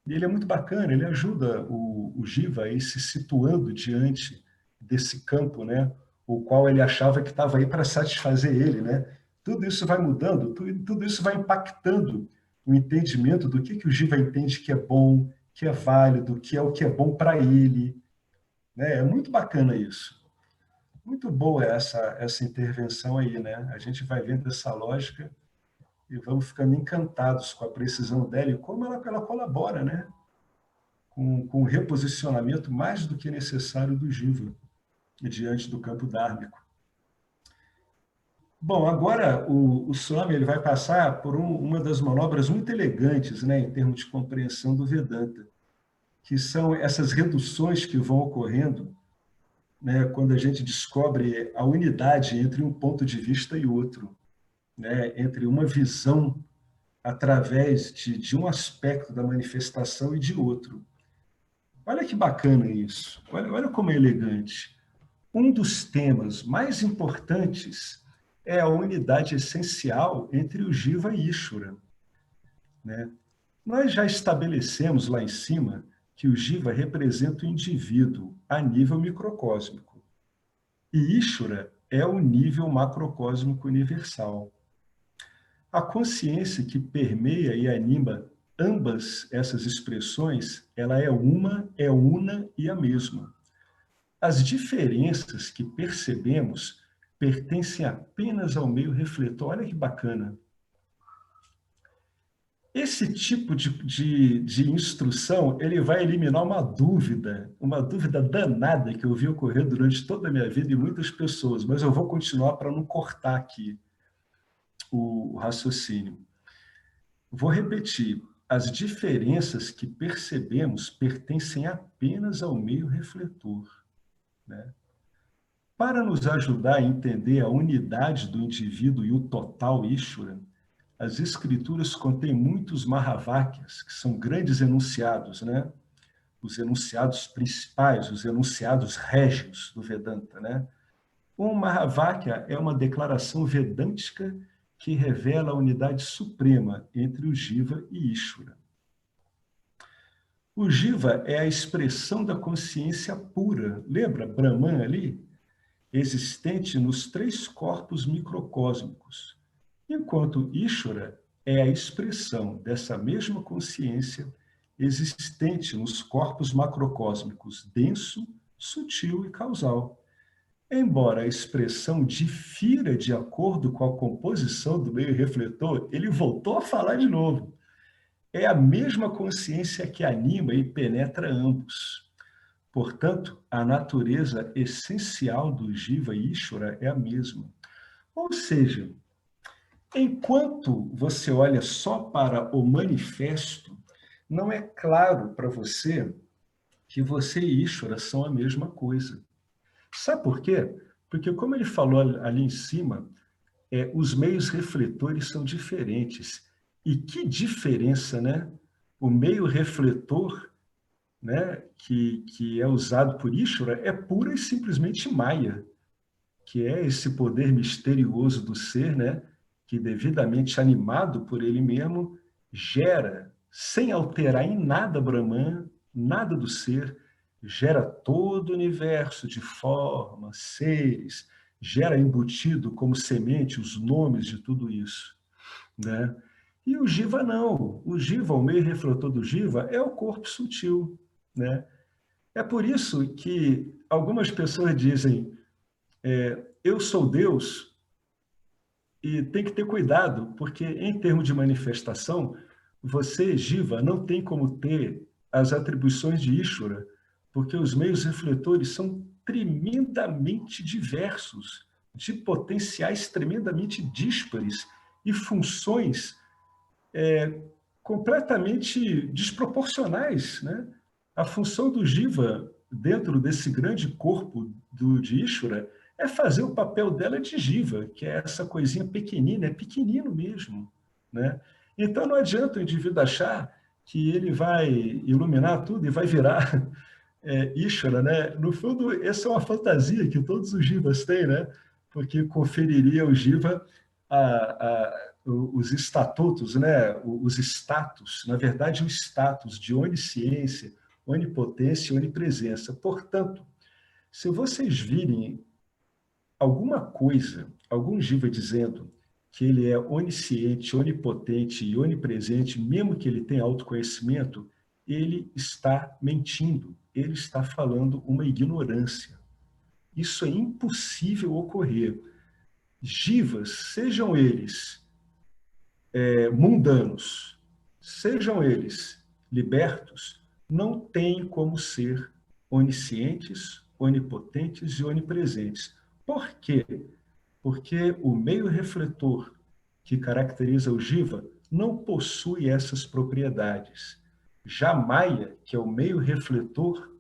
E ele é muito bacana, ele ajuda o Jiva a ir se situando diante desse campo, né? O qual ele achava que estava aí para satisfazer ele, né? Tudo isso vai mudando, tudo isso vai impactando o entendimento do que o Jiva entende que é bom, que é válido, o que é bom para ele, né? É muito bacana isso. Muito boa essa intervenção aí, né? A gente vai vendo essa lógica e vamos ficando encantados com a precisão dela e como ela colabora, né? Com o reposicionamento mais do que necessário do Jiva diante do campo dármico. Bom, agora o Swami ele vai passar por uma das manobras muito elegantes, né, em termos de compreensão do Vedanta, que são essas reduções que vão ocorrendo, né, quando a gente descobre a unidade entre um ponto de vista e outro, né, entre uma visão através de um aspecto da manifestação e de outro. Olha que bacana isso, olha como é elegante. Um dos temas mais importantes é a unidade essencial entre o Jiva e Ishvara, né? Nós já estabelecemos lá em cima que o Jiva representa o indivíduo a nível microcósmico. E Ishvara é o nível macrocósmico universal. A consciência que permeia e anima ambas essas expressões, ela é uma, é una e a mesma. As diferenças que percebemos pertencem apenas ao meio refletor. Olha que bacana. Esse tipo de instrução, ele vai eliminar uma dúvida danada que eu vi ocorrer durante toda a minha vida em muitas pessoas, mas eu vou continuar para não cortar aqui o raciocínio. Vou repetir. As diferenças que percebemos pertencem apenas ao meio refletor, né? Para nos ajudar a entender a unidade do indivíduo e o total Ishvara, as escrituras contêm muitos Mahavakyas, que são grandes enunciados, né? Os enunciados principais, os enunciados régios do Vedanta, né? Um Mahavakya é uma declaração vedântica que revela a unidade suprema entre o Jiva e Ishvara. O Jiva é a expressão da consciência pura. Lembra Brahman ali? Existente nos 3 corpos microcósmicos, enquanto Ishvara é a expressão dessa mesma consciência existente nos corpos macrocósmicos denso, sutil e causal. Embora a expressão difira de acordo com a composição do meio refletor, ele voltou a falar de novo. É a mesma consciência que anima e penetra ambos. Portanto, a natureza essencial do Jiva e Ishvara é a mesma. Ou seja, enquanto você olha só para o manifesto, não é claro para você que você e Ishvara são a mesma coisa. Sabe por quê? Porque, como ele falou ali em cima, os meios refletores são diferentes. E que diferença, né? O meio refletor, né, que é usado por Ishvara é pura e simplesmente Maya, que é esse poder misterioso do ser, né, que devidamente animado por ele mesmo, gera, sem alterar em nada Brahman, nada do ser, gera todo o universo de formas, seres, gera embutido como semente os nomes de tudo isso, né? E o Jiva não. O Jiva, o meio refletor do Jiva, é o corpo sutil, né? É por isso que algumas pessoas dizem, eu sou Deus, e tem que ter cuidado, porque em termos de manifestação, você, Jiva, não tem como ter as atribuições de Ishvara, porque os meios refletores são tremendamente diversos, de potenciais tremendamente díspares e funções completamente desproporcionais, né? A função do Jiva dentro desse grande corpo de Ishvara é fazer o papel dela de Jiva, que é essa coisinha pequenina, é pequenino mesmo, né? Então não adianta o indivíduo achar que ele vai iluminar tudo e vai virar Ishvara, né? No fundo, essa é uma fantasia que todos os Jivas têm, né? Porque conferiria ao Jiva os estatutos, né? Os status, na verdade, o status de onisciência, onipotência e onipresença. Portanto, se vocês virem alguma coisa, algum Jiva dizendo que ele é onisciente, onipotente e onipresente, mesmo que ele tenha autoconhecimento, ele está mentindo, ele está falando uma ignorância. Isso é impossível ocorrer. Jivas, sejam eles mundanos, sejam eles libertos, não têm como ser oniscientes, onipotentes e onipresentes. Por quê? Porque o meio refletor que caracteriza o Jiva não possui essas propriedades. Já Maya, que é o meio refletor,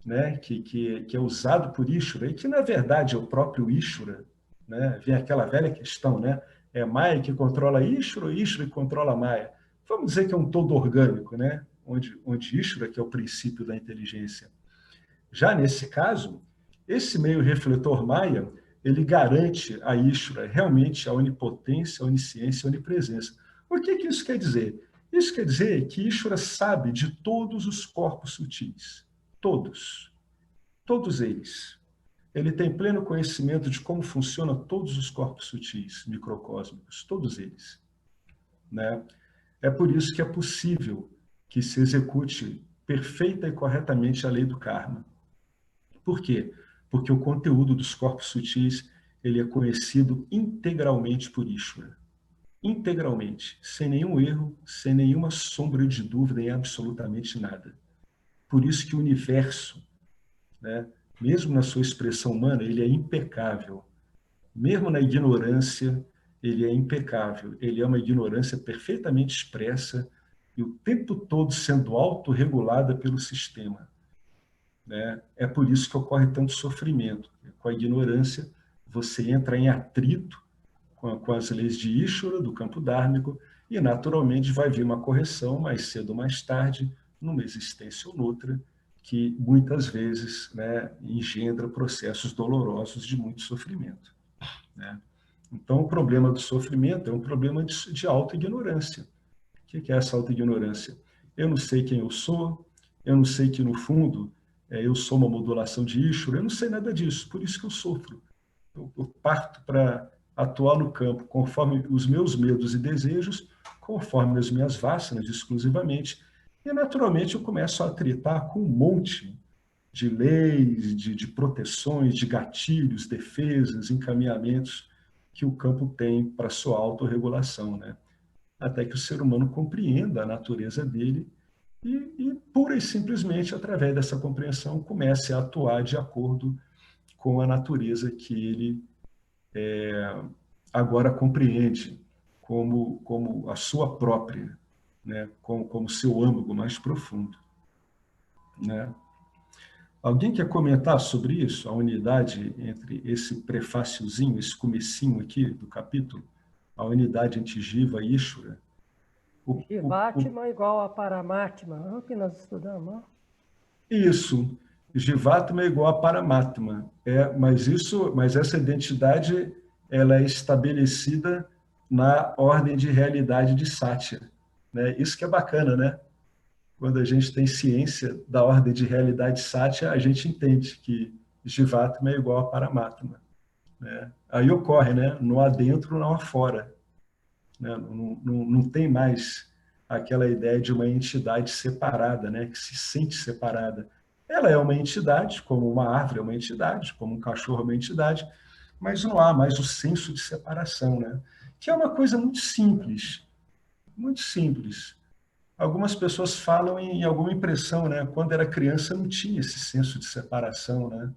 né, que é usado por Ishvara, e que na verdade é o próprio Ishvara, né? Vem aquela velha questão, né? É Maya que controla Ishvara ou Ishvara que controla Maya? Vamos dizer que é um todo orgânico, né? Onde Ishvara, que é o princípio da inteligência. Já nesse caso, esse meio refletor Maya, ele garante a Ishvara realmente a onipotência, a onisciência, a onipresença. O que isso quer dizer? Isso quer dizer que Ishvara sabe de todos os corpos sutis. Todos. Todos eles. ele tem pleno conhecimento de como funcionam todos os corpos sutis, microcósmicos, todos eles, né? É por isso que é possível que se execute perfeita e corretamente a lei do karma. Por quê? Porque o conteúdo dos corpos sutis ele é conhecido integralmente por Ishvara. Integralmente, sem nenhum erro, sem nenhuma sombra de dúvida em absolutamente nada. Por isso que o universo, né, mesmo na sua expressão humana, ele é impecável. Mesmo na ignorância, ele é impecável. Ele é uma ignorância perfeitamente expressa e o tempo todo sendo autorregulada pelo sistema, né? É por isso que ocorre tanto sofrimento. Com a ignorância, você entra em atrito com as leis de Ishvara, do campo dármico, e naturalmente vai vir uma correção mais cedo ou mais tarde, numa existência ou noutra, que muitas vezes, né, engendra processos dolorosos de muito sofrimento, né? Então, o problema do sofrimento é um problema de auto-ignorância. O que é essa auto-ignorância? Eu não sei quem eu sou, eu não sei que, no fundo, eu sou uma modulação de Ishvara, eu não sei nada disso, por isso que eu sofro. Eu parto para atuar no campo conforme os meus medos e desejos, conforme as minhas vássanas, exclusivamente, e, naturalmente, eu começo a atritar com um monte de leis, de proteções, de gatilhos, defesas, encaminhamentos que o campo tem para sua autorregulação, né? Até que o ser humano compreenda a natureza dele e pura e simplesmente, através dessa compreensão, comece a atuar de acordo com a natureza que ele agora compreende como a sua própria, né? Como seu âmago mais profundo, né? Alguém quer comentar sobre isso, a unidade entre esse prefáciozinho, esse comecinho aqui do capítulo, a unidade entre Jiva e Ishvara? Jivatma igual a Paramatma, que nós estudamos. Isso, Jivatma é igual a Paramatma, mas essa identidade ela é estabelecida na ordem de realidade de Satya, né? Isso que é bacana, né? Quando a gente tem ciência da ordem de realidade Satya, a gente entende que Jivatma é igual a Paramatma, né? Aí ocorre, né? No adentro, não afora, né? Não tem mais aquela ideia de uma entidade separada, né? Que se sente separada. Ela é uma entidade, como uma árvore é uma entidade, como um cachorro é uma entidade, mas não há mais o senso de separação, né? Que é uma coisa muito simples, muito simples. Algumas pessoas falam em alguma impressão, né? Quando era criança não tinha esse senso de separação, né?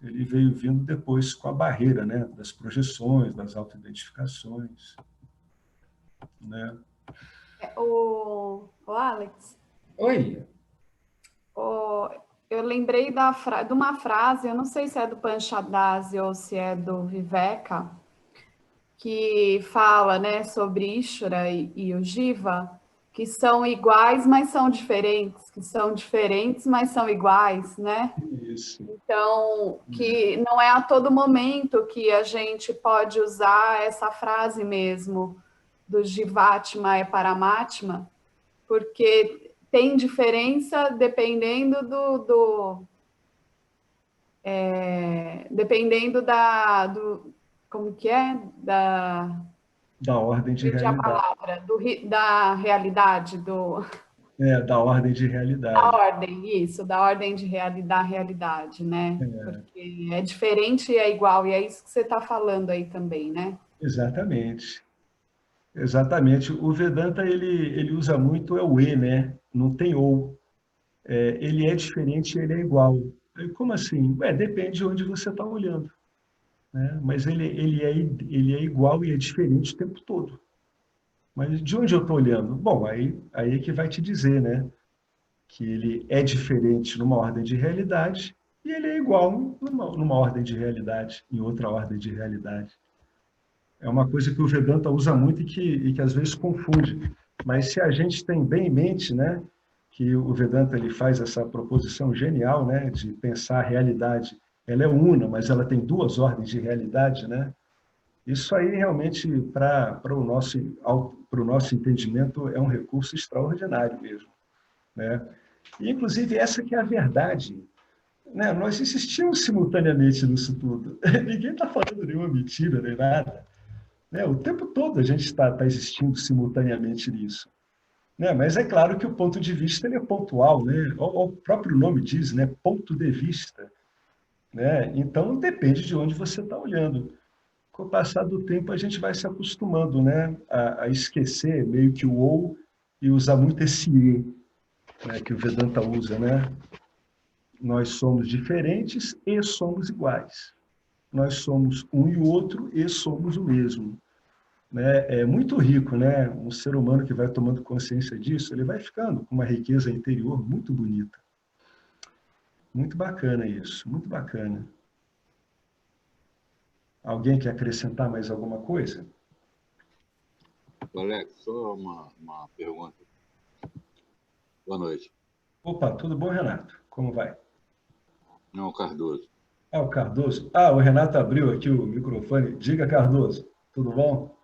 Ele veio vindo depois com a barreira, né? Das projeções, das autoidentificações, né? O Alex, Oi. o, eu lembrei de uma frase, eu não sei se é do Panchadasi ou se é do Viveka, que fala, né, sobre Ishvara e o Jiva, que são iguais, mas são diferentes, que são diferentes, mas são iguais, né? Isso. Então, que não é a todo momento que a gente pode usar essa frase mesmo, do Jivatma é Paramatma, porque tem diferença dependendo dependendo como que é? Da ordem de Perdi a realidade. palavra, da realidade, Da ordem de da realidade. ordem, isso, da ordem da realidade, né? Porque é diferente e é igual, e é isso que você está falando aí também, né? Exatamente. Exatamente. O Vedanta, ele usa muito o e, né? Não tem ou. Ele é diferente e ele é igual. Como assim? Depende de onde você está olhando, né? Mas ele é igual e é diferente o tempo todo. Mas de onde eu estou olhando? Bom, aí é que vai te dizer, né? Que ele é diferente numa ordem de realidade e ele é igual numa ordem de realidade, em outra ordem de realidade. É uma coisa que o Vedanta usa muito e que às vezes confunde. Mas se a gente tem bem em mente, né, que o Vedanta ele faz essa proposição genial, né, de pensar a realidade, ela é una, mas ela tem duas ordens de realidade, né? Isso aí realmente para o nosso entendimento é um recurso extraordinário mesmo, né? E, inclusive, essa que é a verdade. né, nós existimos simultaneamente nisso tudo. Ninguém está falando nenhuma mentira, nem nada. Né? O tempo todo a gente está existindo simultaneamente nisso. Né? Mas é claro que o ponto de vista ele é pontual, né? O próprio nome diz, né? Ponto de vista. Né? Então, depende de onde você está olhando. Com o passar do tempo, a gente vai se acostumando, né? A esquecer meio que o ou e usar muito esse e, né? Que o Vedanta usa, né? Nós somos diferentes e somos iguais. Nós somos um e o outro e somos o mesmo. Né? É muito rico, né? Um ser humano que vai tomando consciência disso, ele vai ficando com uma riqueza interior muito bonita. Muito bacana isso, muito bacana. Alguém quer acrescentar mais alguma coisa? Alex, só uma pergunta. Boa noite. Opa, tudo bom, Renato? Como vai? Não, Cardoso. Ah, o Cardoso. Ah, o Renato abriu aqui o microfone. Diga, Cardoso, tudo bom?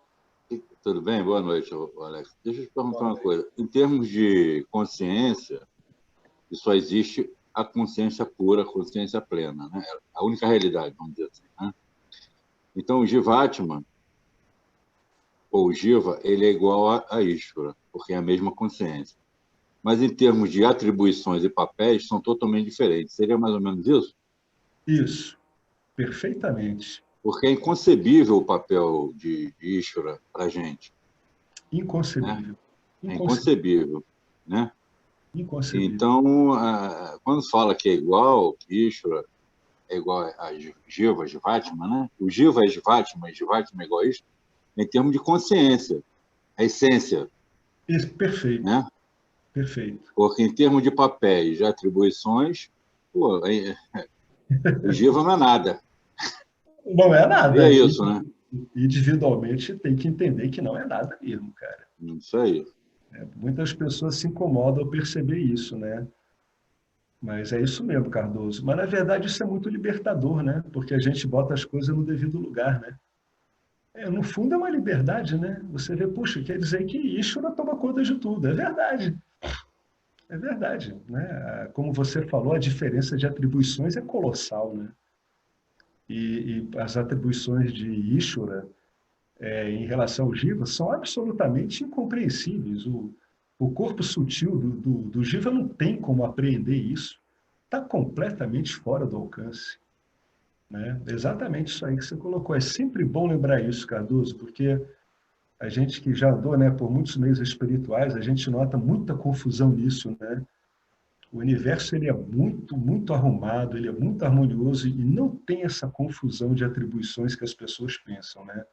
Tudo bem? Boa noite, Alex. Deixa eu te perguntar uma coisa. Em termos de consciência, só existe a consciência pura, a consciência plena, né? A única realidade, vamos dizer assim, né? Então, o Jivatma, ou Jiva, ele é igual a Ishvara, porque é a mesma consciência. Mas, em termos de atribuições e papéis, são totalmente diferentes. Seria mais ou menos isso? Isso, perfeitamente. Porque é inconcebível o papel de Ishvara para a gente. Inconcebível. Né? É inconcebível, né? Inconcebível. Então, quando fala que é igual, que Ishvara é igual a Jiva, Jivatma, né? O Jiva é Jivatma, e Jivatma é igual a isso, em termos de consciência, a essência. Perfeito. Né? Perfeito. Porque em termos de papéis, de atribuições, pô, o Jiva não é nada. Não é nada. É isso, né? Individualmente tem que entender que não é nada mesmo, cara. Isso aí. Muitas pessoas se incomodam ao perceber isso, né? Mas é isso mesmo, Cardoso. Mas, na verdade, isso é muito libertador, né? Porque a gente bota as coisas no devido lugar, né? No fundo, é uma liberdade, né? Você vê, puxa, quer dizer que Ishvara toma conta de tudo. É verdade. É verdade, né? Como você falou, a diferença de atribuições é colossal, né? E as atribuições de Ishvara em relação ao Jiva são absolutamente incompreensíveis. O corpo sutil do Jiva não tem como apreender isso. Está completamente fora do alcance. Né? Exatamente isso aí que você colocou. É sempre bom lembrar isso, Cardoso, porque a gente que já andou, né, por muitos meios espirituais, a gente nota muita confusão nisso, né? O universo ele é muito, muito arrumado, ele é muito harmonioso e não tem essa confusão de atribuições que as pessoas pensam, né?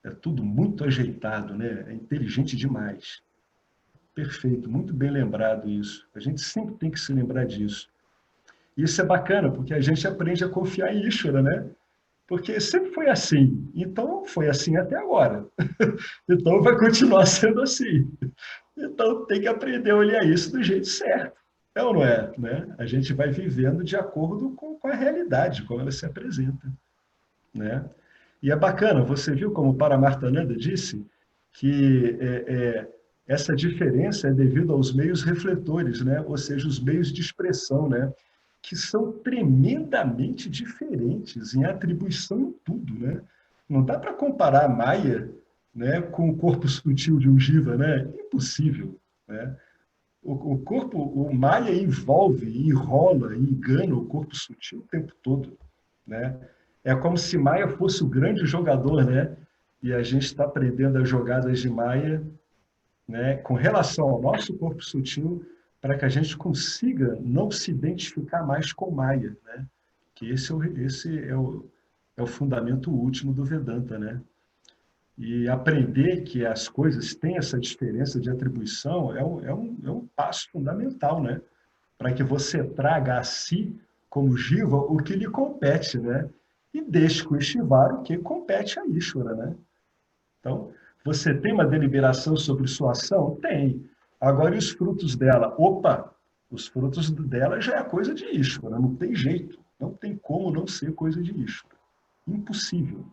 É tudo muito ajeitado, né? É inteligente demais. Perfeito, muito bem lembrado isso. A gente sempre tem que se lembrar disso. Isso é bacana, porque a gente aprende a confiar em Ishvara, né? Porque sempre foi assim. Então, foi assim até agora. Então, vai continuar sendo assim. Então, tem que aprender a olhar isso do jeito certo. É ou não é? Né? A gente vai vivendo de acordo com a realidade, como ela se apresenta. Né? E é bacana, você viu como o Paramartananda disse que essa diferença é devido aos meios refletores, né? Ou seja, os meios de expressão, né? Que são tremendamente diferentes em atribuição em tudo. Né? Não dá para comparar a Maya, né, com o corpo sutil de um Jiva, né? Impossível. Né? O corpo, o Maya envolve, enrola, engana o corpo sutil o tempo todo. Né? É como se Maia fosse o grande jogador, né? E a gente está aprendendo as jogadas de Maia, né? Com relação ao nosso corpo sutil, para que a gente consiga não se identificar mais com Maia, né? Que esse é o fundamento último do Vedanta, né? E aprender que as coisas têm essa diferença de atribuição é um passo fundamental, né? Para que você traga a si, como Jiva, o que lhe compete, né? E deixe com o Ishvara o que compete a Ishvara, né? Então, você tem uma deliberação sobre sua ação? Tem. Agora, e os frutos dela? Opa, os frutos dela já é coisa de Ishvara, não tem jeito. Não tem como não ser coisa de Ishvara. Impossível.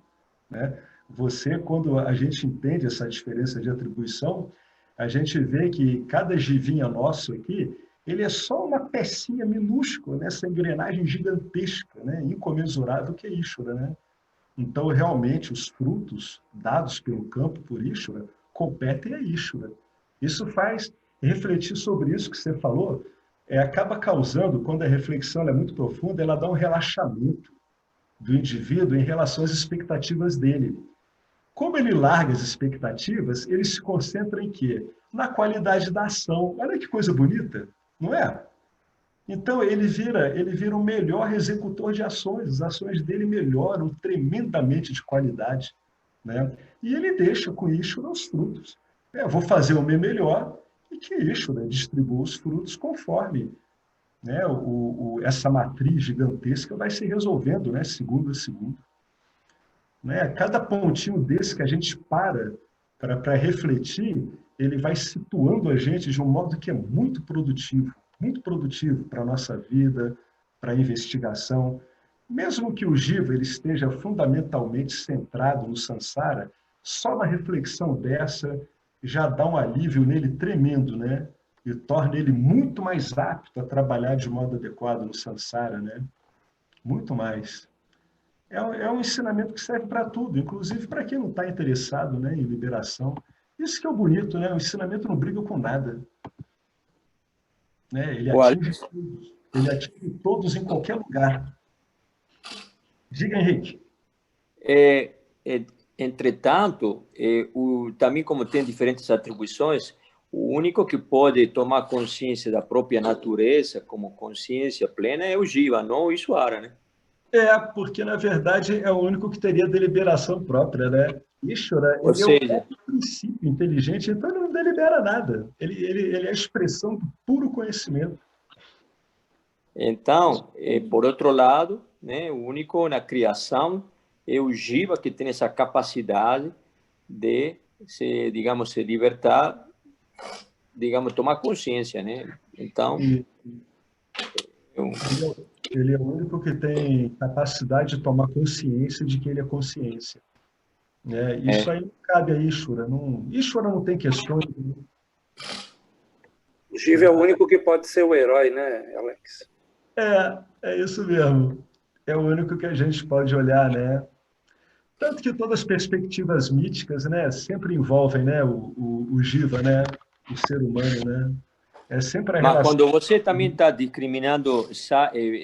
Né? Você, quando a gente entende essa diferença de atribuição, a gente vê que cada jivinha nosso aqui, ele é só uma pecinha minúscula nessa engrenagem gigantesca, né, incomensurável que é Ishvara, né? Então, realmente, os frutos dados pelo campo por Ishvara competem a Ishvara. Isso faz refletir sobre isso que você falou, acaba causando, quando a reflexão é muito profunda, ela dá um relaxamento do indivíduo em relação às expectativas dele. Como ele larga as expectativas, ele se concentra em quê? Na qualidade da ação. Olha que coisa bonita, não é? Então, ele vira o melhor executor de ações. As ações dele melhoram tremendamente de qualidade, né? E ele deixa com Ishvara os frutos. Vou fazer o meu melhor e que Ishvara distribua os frutos conforme, né, essa matriz gigantesca vai se resolvendo, né, segundo a segundo. Né? Cada pontinho desse que a gente para refletir, ele vai situando a gente de um modo que é muito produtivo para a nossa vida, para a investigação. Mesmo que o Jiva ele esteja fundamentalmente centrado no Sansara, só uma reflexão dessa já dá um alívio nele tremendo, né? E torna ele muito mais apto a trabalhar de modo adequado no Sansara, né? Muito mais. É um ensinamento que serve para tudo, inclusive para quem não está interessado, né, em liberação. Isso que é o bonito, né? O ensinamento não briga com nada. Né? Ele atinge todos em qualquer lugar. Diga, Henrique. Entretanto, também como tem diferentes atribuições, o único que pode tomar consciência da própria natureza como consciência plena é o Jiva, não o Ishvara, né? Porque, na verdade, é o único que teria deliberação própria, né? Ishvara, Ou seja, é o princípio inteligente, então ele não delibera nada. Ele é a expressão do puro conhecimento. Então, por outro lado, né, o único na criação é o Jiva, que tem essa capacidade de se libertar, tomar consciência, né? Então, ele é o único que tem capacidade de tomar consciência de que ele é consciência. Né? Isso aí não cabe a Ishvara. Ishvara não tem questões. O Jiva é o único que pode ser o herói, né, Alex? É isso mesmo. É o único que a gente pode olhar, né? Tanto que todas as perspectivas míticas, né, sempre envolvem, né, o Jiva, né, o ser humano, né? É sempre a mas relação. quando você também está discriminando,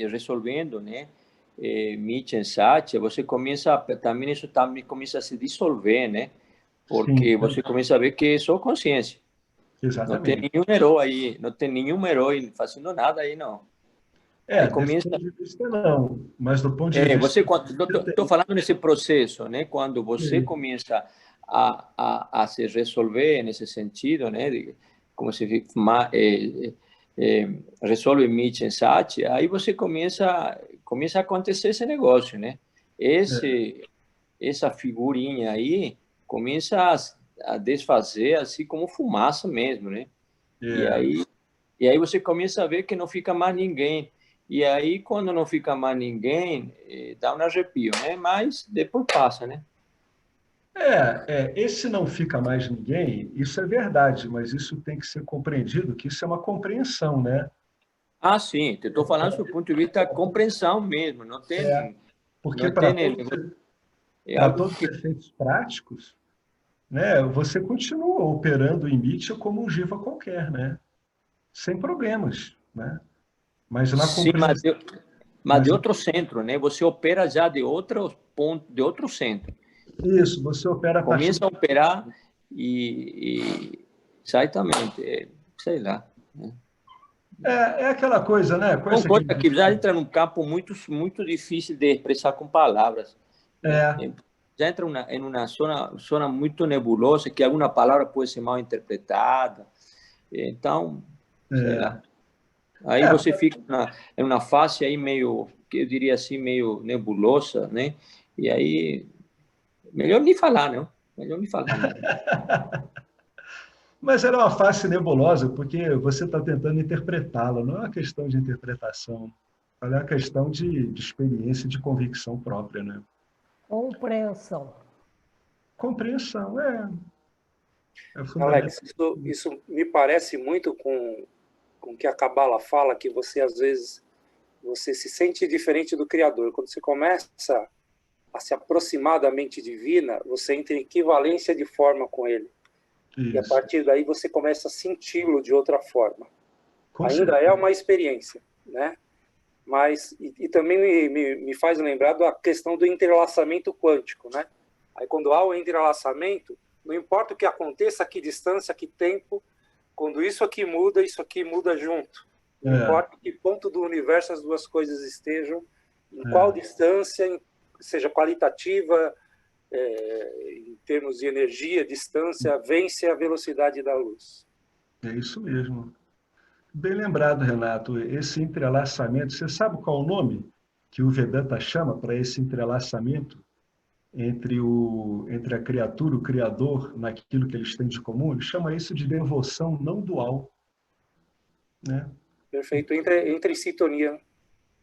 resolvendo, né, Mitra e Satya, você começa também isso também começa a se dissolver, né? Porque você começa a ver que é só consciência. Exatamente. Não tem nenhum herói aí, não tem nenhum herói fazendo nada aí, não. Começa... do ponto de vista não, mas do ponto de vista... Estou falando nesse processo, né? Quando você começa a se resolver nesse sentido, né? Como se resolve Mitra e Satya, aí você começa a acontecer esse negócio, né? Essa figurinha aí começa a desfazer assim como fumaça mesmo, né? E aí você começa a ver que não fica mais ninguém. E aí, quando não fica mais ninguém, dá um arrepio, né? Mas depois passa, né? Esse não fica mais ninguém, isso é verdade, mas isso tem que ser compreendido, que isso é uma compreensão, né? Ah, sim, estou falando do ponto de vista da compreensão mesmo, não tem... Porque para todos os efeitos práticos, né, você continua operando em Mitra como um Jiva qualquer, né? Sem problemas, né? Mas na compreensão... mas de outro centro, né? Você opera já de outro ponto, de outro centro. Isso, você opera... Começa a operar e exatamente, sei lá. Né? É aquela coisa, né? Uma coisa que já entra num campo muito, muito difícil de expressar com palavras. Já entra em uma zona muito nebulosa, que alguma palavra pode ser mal interpretada. Então, sei lá. Aí você fica em uma fase aí meio, que eu diria assim, meio nebulosa, né? E aí, melhor nem falar, não? Melhor nem falar. Não. Mas era uma face nebulosa, porque você está tentando interpretá-la, não é uma questão de interpretação, é uma questão de experiência, de convicção própria, né? Compreensão. Compreensão, Alex, isso me parece muito com com que a Cabala fala, que você, às vezes, você se sente diferente do Criador. Quando você começa a se aproximar da mente divina, você entra em equivalência de forma com ele. Isso. E a partir daí você começa a senti-lo de outra forma. Ainda é uma experiência, né? Mas, e também me faz lembrar da questão do entrelaçamento quântico, né? Aí quando há o entrelaçamento, não importa o que aconteça, que distância, que tempo, quando isso aqui muda junto. Não importa em que ponto do universo as duas coisas estejam, em qual distância, seja qualitativa, em termos de energia, distância, vence a velocidade da luz. É isso mesmo. Bem lembrado, Renato, esse entrelaçamento, você sabe qual é o nome que o Vedanta chama para esse entrelaçamento entre a criatura, o Criador, naquilo que eles têm de comum? Ele chama isso de devoção não dual. Né? Perfeito, entra em sintonia.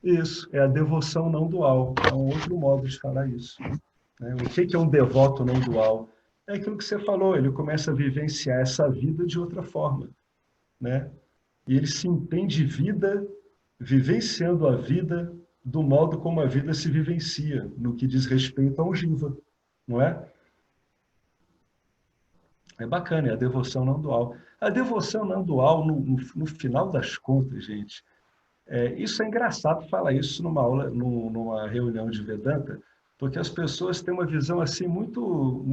Isso, é a devoção não dual, é um outro modo de falar isso. Né? O que é um devoto não dual? É aquilo que você falou, ele começa a vivenciar essa vida de outra forma. Né? E ele se entende vida, vivenciando a vida do modo como a vida se vivencia, no que diz respeito ao Jiva, não é? É bacana, é a devoção não dual. A devoção não dual, no final das contas, gente, isso é engraçado falar isso numa aula, numa reunião de Vedanta, porque as pessoas têm uma visão assim muito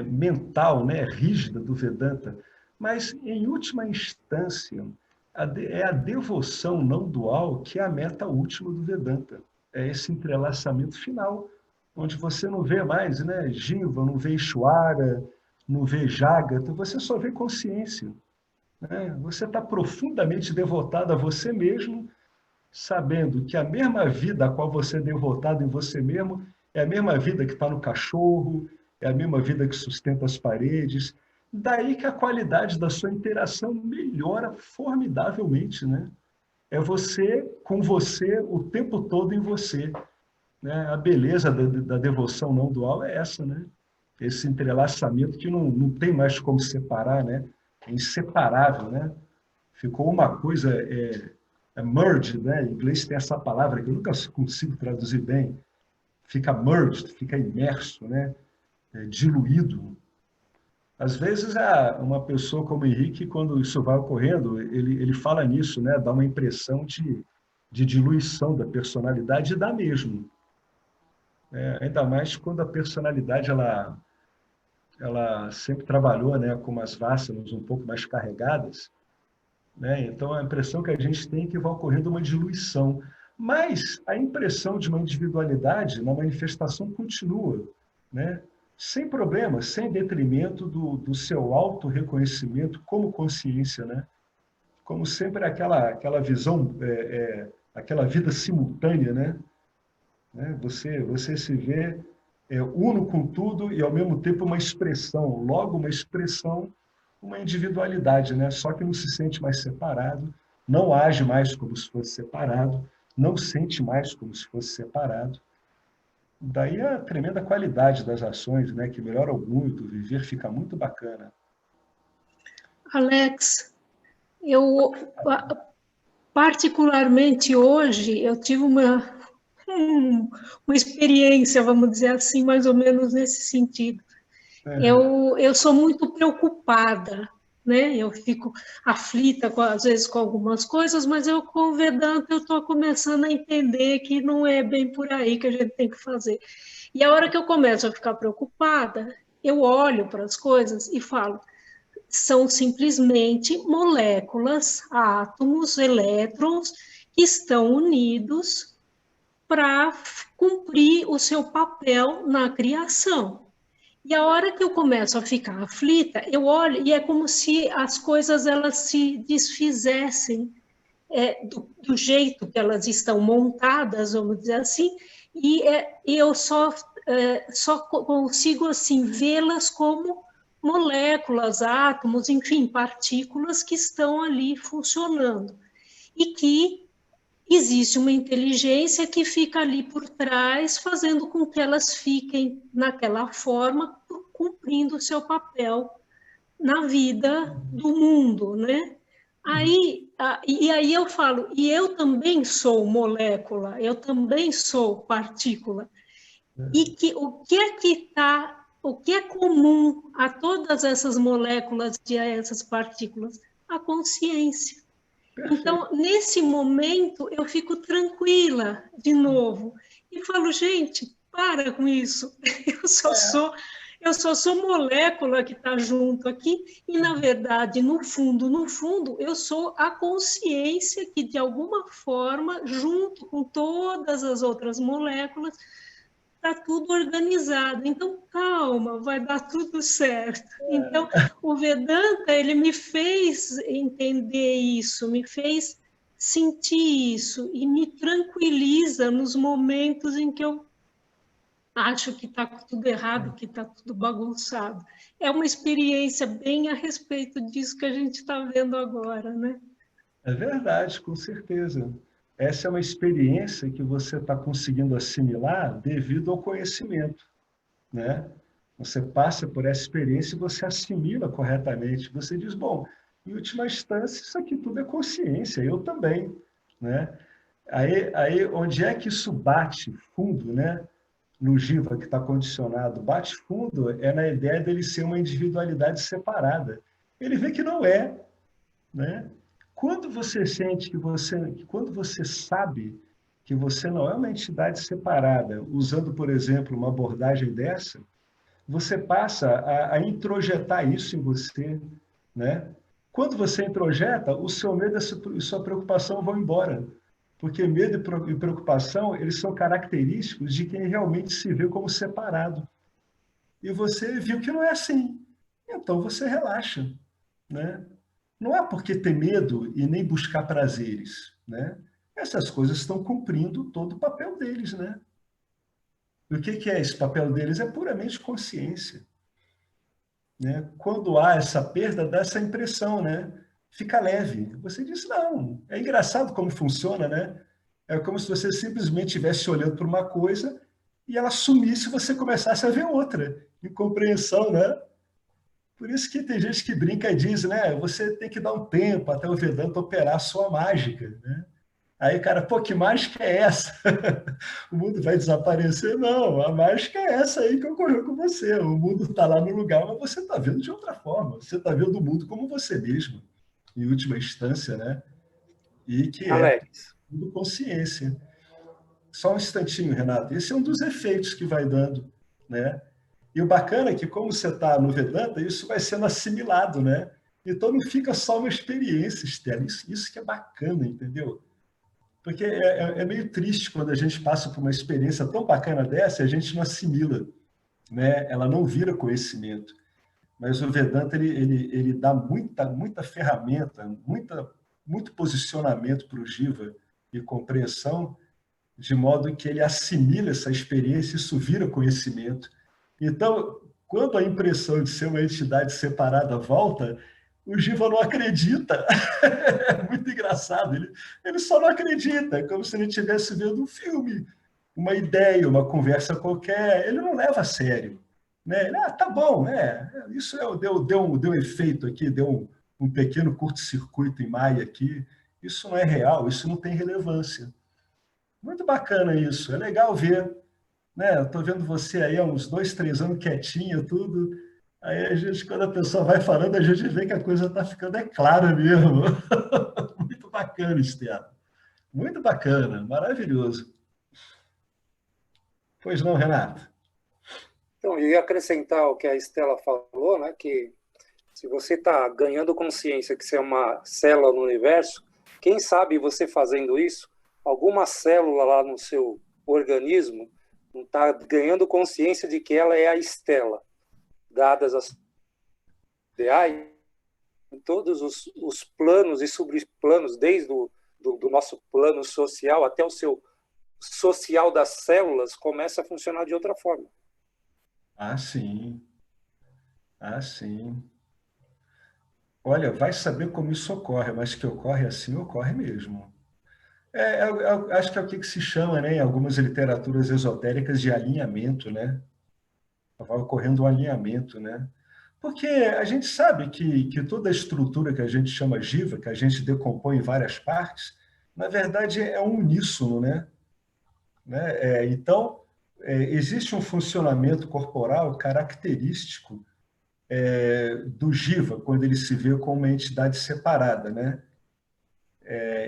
mental, né, rígida do Vedanta. Mas, em última instância, é a devoção não dual que é a meta última do Vedanta. É esse entrelaçamento final, onde você não vê mais, né, Jiva, não vê Ishwara, não vê Jagata, você só vê consciência. Né? Você está profundamente devotado a você mesmo, sabendo que a mesma vida a qual você é devotado em você mesmo é a mesma vida que está no cachorro, é a mesma vida que sustenta as paredes. Daí que a qualidade da sua interação melhora formidavelmente, né? É você com você o tempo todo em você. Né? A beleza da devoção não dual é essa, né? Esse entrelaçamento que não tem mais como separar, né? É inseparável, né? Ficou uma coisa merged, né? Em inglês tem essa palavra que eu nunca consigo traduzir bem. Fica merged, fica imerso, né? Diluído. Às vezes, uma pessoa como o Henrique, quando isso vai ocorrendo, ele fala nisso, né? Dá uma impressão de diluição da personalidade, e dá mesmo. Ainda mais quando a personalidade ela sempre trabalhou, né, com umas vássanas um pouco mais carregadas. Né? Então, a impressão que a gente tem é que vai ocorrendo uma diluição. Mas a impressão de uma individualidade na manifestação continua, né? Sem problema, sem detrimento do seu auto-reconhecimento como consciência, né? Como sempre aquela visão, aquela vida simultânea, né? Você se vê uno com tudo e, ao mesmo tempo, uma expressão, logo uma expressão, uma individualidade, né? Só que não se sente mais separado, não age mais como se fosse separado, não sente mais como se fosse separado. Daí a tremenda qualidade das ações, né, que melhora muito, o viver fica muito bacana. Alex, eu particularmente hoje, eu tive uma experiência, vamos dizer assim, mais ou menos nesse sentido. Eu sou muito preocupada, né? Eu fico aflita, às vezes, com algumas coisas, mas com o Vedanta eu estou começando a entender que não é bem por aí que a gente tem que fazer. E a hora que eu começo a ficar preocupada, eu olho para as coisas e falo, são simplesmente moléculas, átomos, elétrons, que estão unidos para cumprir o seu papel na criação. E a hora que eu começo a ficar aflita, eu olho e é como se as coisas elas se desfizessem do jeito que elas estão montadas, vamos dizer assim, e eu só consigo assim vê-las como moléculas, átomos, enfim, partículas que estão ali funcionando e que existe uma inteligência que fica ali por trás, fazendo com que elas fiquem naquela forma, cumprindo o seu papel na vida do mundo, né? E aí eu falo, e eu também sou molécula, eu também sou partícula. E o que é comum a todas essas moléculas e a essas partículas? A consciência. Perfeito. Então, nesse momento, eu fico tranquila de novo e falo, gente, para com isso. Eu só sou molécula que está junto aqui e, na verdade, no fundo, eu sou a consciência que, de alguma forma, junto com todas as outras moléculas, está tudo organizado. Então, calma, vai dar tudo certo. Então, o Vedanta, ele me fez entender isso, me fez sentir isso e me tranquiliza nos momentos em que eu acho que está tudo errado, que está tudo bagunçado. É uma experiência bem a respeito disso que a gente está vendo agora, né? É verdade, com certeza. Essa é uma experiência que você está conseguindo assimilar devido ao conhecimento, né? Você passa por essa experiência e você assimila corretamente. Você diz, bom, em última instância, isso aqui tudo é consciência, eu também, né? Aí onde é que isso bate fundo, né? No Jiva, que está condicionado, bate fundo é na ideia dele ser uma individualidade separada. Ele vê que não é, né? Quando você sente quando você sabe que você não é uma entidade separada, usando, por exemplo, uma abordagem dessa, você passa a introjetar isso em você, né? Quando você introjeta, o seu medo e sua preocupação vão embora, porque medo e preocupação, eles são característicos de quem realmente se vê como separado. E você viu que não é assim, então você relaxa, né? Não é porque ter medo e nem buscar prazeres, né? Essas coisas estão cumprindo todo o papel deles, né? E o que é esse papel deles? É puramente consciência, né? Quando há essa perda, dá essa impressão, né? Fica leve. Você diz, não, é engraçado como funciona, né? É como se você simplesmente estivesse olhando para uma coisa e ela sumisse e você começasse a ver outra. Incompreensão, né? Por isso que tem gente que brinca e diz, né? Você tem que dar um tempo até o Vedanta operar a sua mágica, né? Aí, cara, pô, que mágica é essa? O mundo vai desaparecer? Não, a mágica é essa aí que ocorreu com você. O mundo está lá no lugar, mas você está vendo de outra forma. Você está vendo o mundo como você mesmo, em última instância, né? E que Alex. Tudo consciência. Só um instantinho, Renato. Esse é um dos efeitos que vai dando, né? E o bacana é que, como você está no Vedanta, isso vai sendo assimilado, né? Então não fica só uma experiência externa. Isso que é bacana, entendeu? Porque é meio triste quando a gente passa por uma experiência tão bacana dessa e a gente não assimila, né? Ela não vira conhecimento. Mas o Vedanta, ele dá muita ferramenta, muito posicionamento para o Jiva e compreensão, de modo que ele assimila essa experiência e isso vira conhecimento. Então, quando a impressão de ser uma entidade separada volta, o Jiva não acredita. É muito engraçado. Ele só não acredita. É como se ele estivesse vendo um filme, uma ideia, uma conversa qualquer. Ele não leva a sério, né? Ele, tá bom, né? Isso deu um efeito aqui, deu um pequeno curto-circuito em Maia aqui. Isso não é real, isso não tem relevância. Muito bacana isso. É legal ver. Né? Estou vendo você aí há uns 2, 3 anos quietinha, tudo. Aí a gente, quando a pessoa vai falando, a gente vê que a coisa está ficando clara mesmo. Muito bacana, Estela. Muito bacana, maravilhoso. Pois não, Renato? Então, eu ia acrescentar o que a Estela falou, né? Que se você está ganhando consciência que você é uma célula no universo, quem sabe você fazendo isso, alguma célula lá no seu organismo não está ganhando consciência de que ela é a Estela, dadas as ideais, em todos os planos e subplanos, desde do nosso plano social até o seu social das células, começa a funcionar de outra forma. Ah, sim. Ah, sim. Olha, vai saber como isso ocorre, mas que ocorre assim, ocorre mesmo. Acho que é o que se chama, né, em algumas literaturas esotéricas, de alinhamento, né? Vai ocorrendo um alinhamento, né? Porque a gente sabe que toda a estrutura que a gente chama jiva, que a gente decompõe em várias partes, na verdade é um uníssono, né? Então, existe um funcionamento corporal característico do jiva, quando ele se vê como uma entidade separada, né?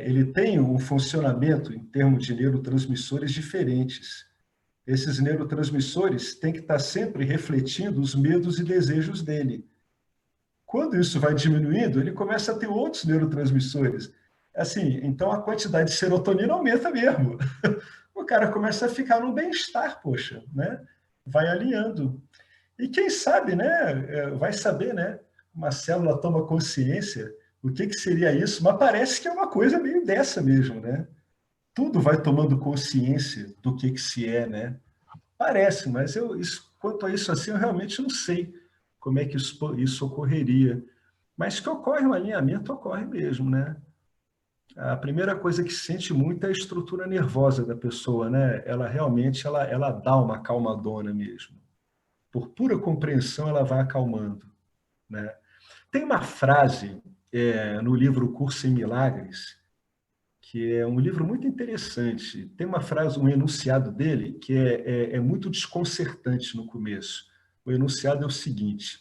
Ele tem um funcionamento em termos de neurotransmissores diferentes. Esses neurotransmissores têm que estar sempre refletindo os medos e desejos dele. Quando isso vai diminuindo, ele começa a ter outros neurotransmissores. Assim, então a quantidade de serotonina aumenta mesmo. O cara começa a ficar no bem-estar, poxa, né? Vai alinhando. E quem sabe, né? Vai saber, né? Uma célula toma consciência, o que seria isso? Mas parece que é uma coisa meio dessa mesmo, né? Tudo vai tomando consciência do que se é, né? Parece, mas quanto a isso assim, eu realmente não sei como é que isso ocorreria. Mas que ocorre um alinhamento, ocorre mesmo, né? A primeira coisa que se sente muito é a estrutura nervosa da pessoa, né? Ela realmente ela dá uma acalmadona mesmo. Por pura compreensão, ela vai acalmando, né? Tem uma frase no livro Curso em Milagres, que é um livro muito interessante. Tem uma frase, um enunciado dele, que é muito desconcertante no começo. O enunciado é o seguinte: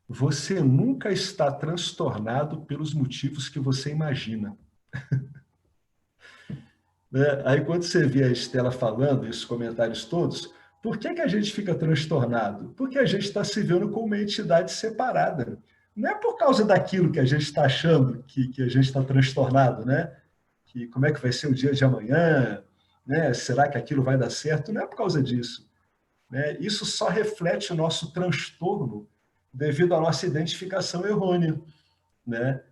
você nunca está transtornado pelos motivos que você imagina. Né? Aí, quando você vê a Estela falando esses comentários todos, por que a gente fica transtornado? Porque a gente está se vendo como uma entidade separada. Não é por causa daquilo que a gente está achando que a gente está transtornado, né? Que como é que vai ser o dia de amanhã, né? Será que aquilo vai dar certo? Não é por causa disso, né? Isso só reflete o nosso transtorno devido à nossa identificação errônea, né?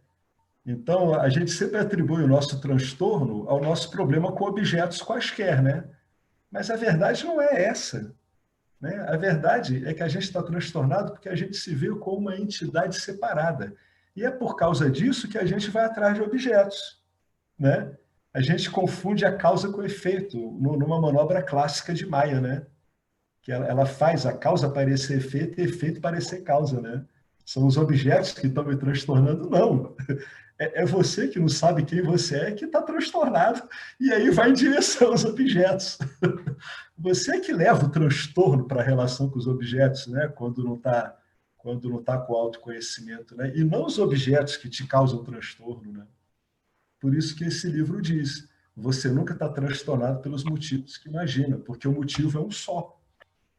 Então, a gente sempre atribui o nosso transtorno ao nosso problema com objetos quaisquer, né? Mas a verdade não é essa, né? A verdade é que a gente está transtornado porque a gente se vê como uma entidade separada. E é por causa disso que a gente vai atrás de objetos, né? A gente confunde a causa com o efeito numa manobra clássica de Maia, né? Que ela faz a causa parecer efeito e efeito parecer causa, né? São os objetos que estão me transtornando? Não. É você que não sabe quem você é que está transtornado e aí vai em direção aos objetos. Você que leva o transtorno para a relação com os objetos, né? Quando não está com autoconhecimento, né? E não os objetos que te causam transtorno, né? Por isso que esse livro diz: você nunca está transtornado pelos motivos que imagina, porque o motivo é um só,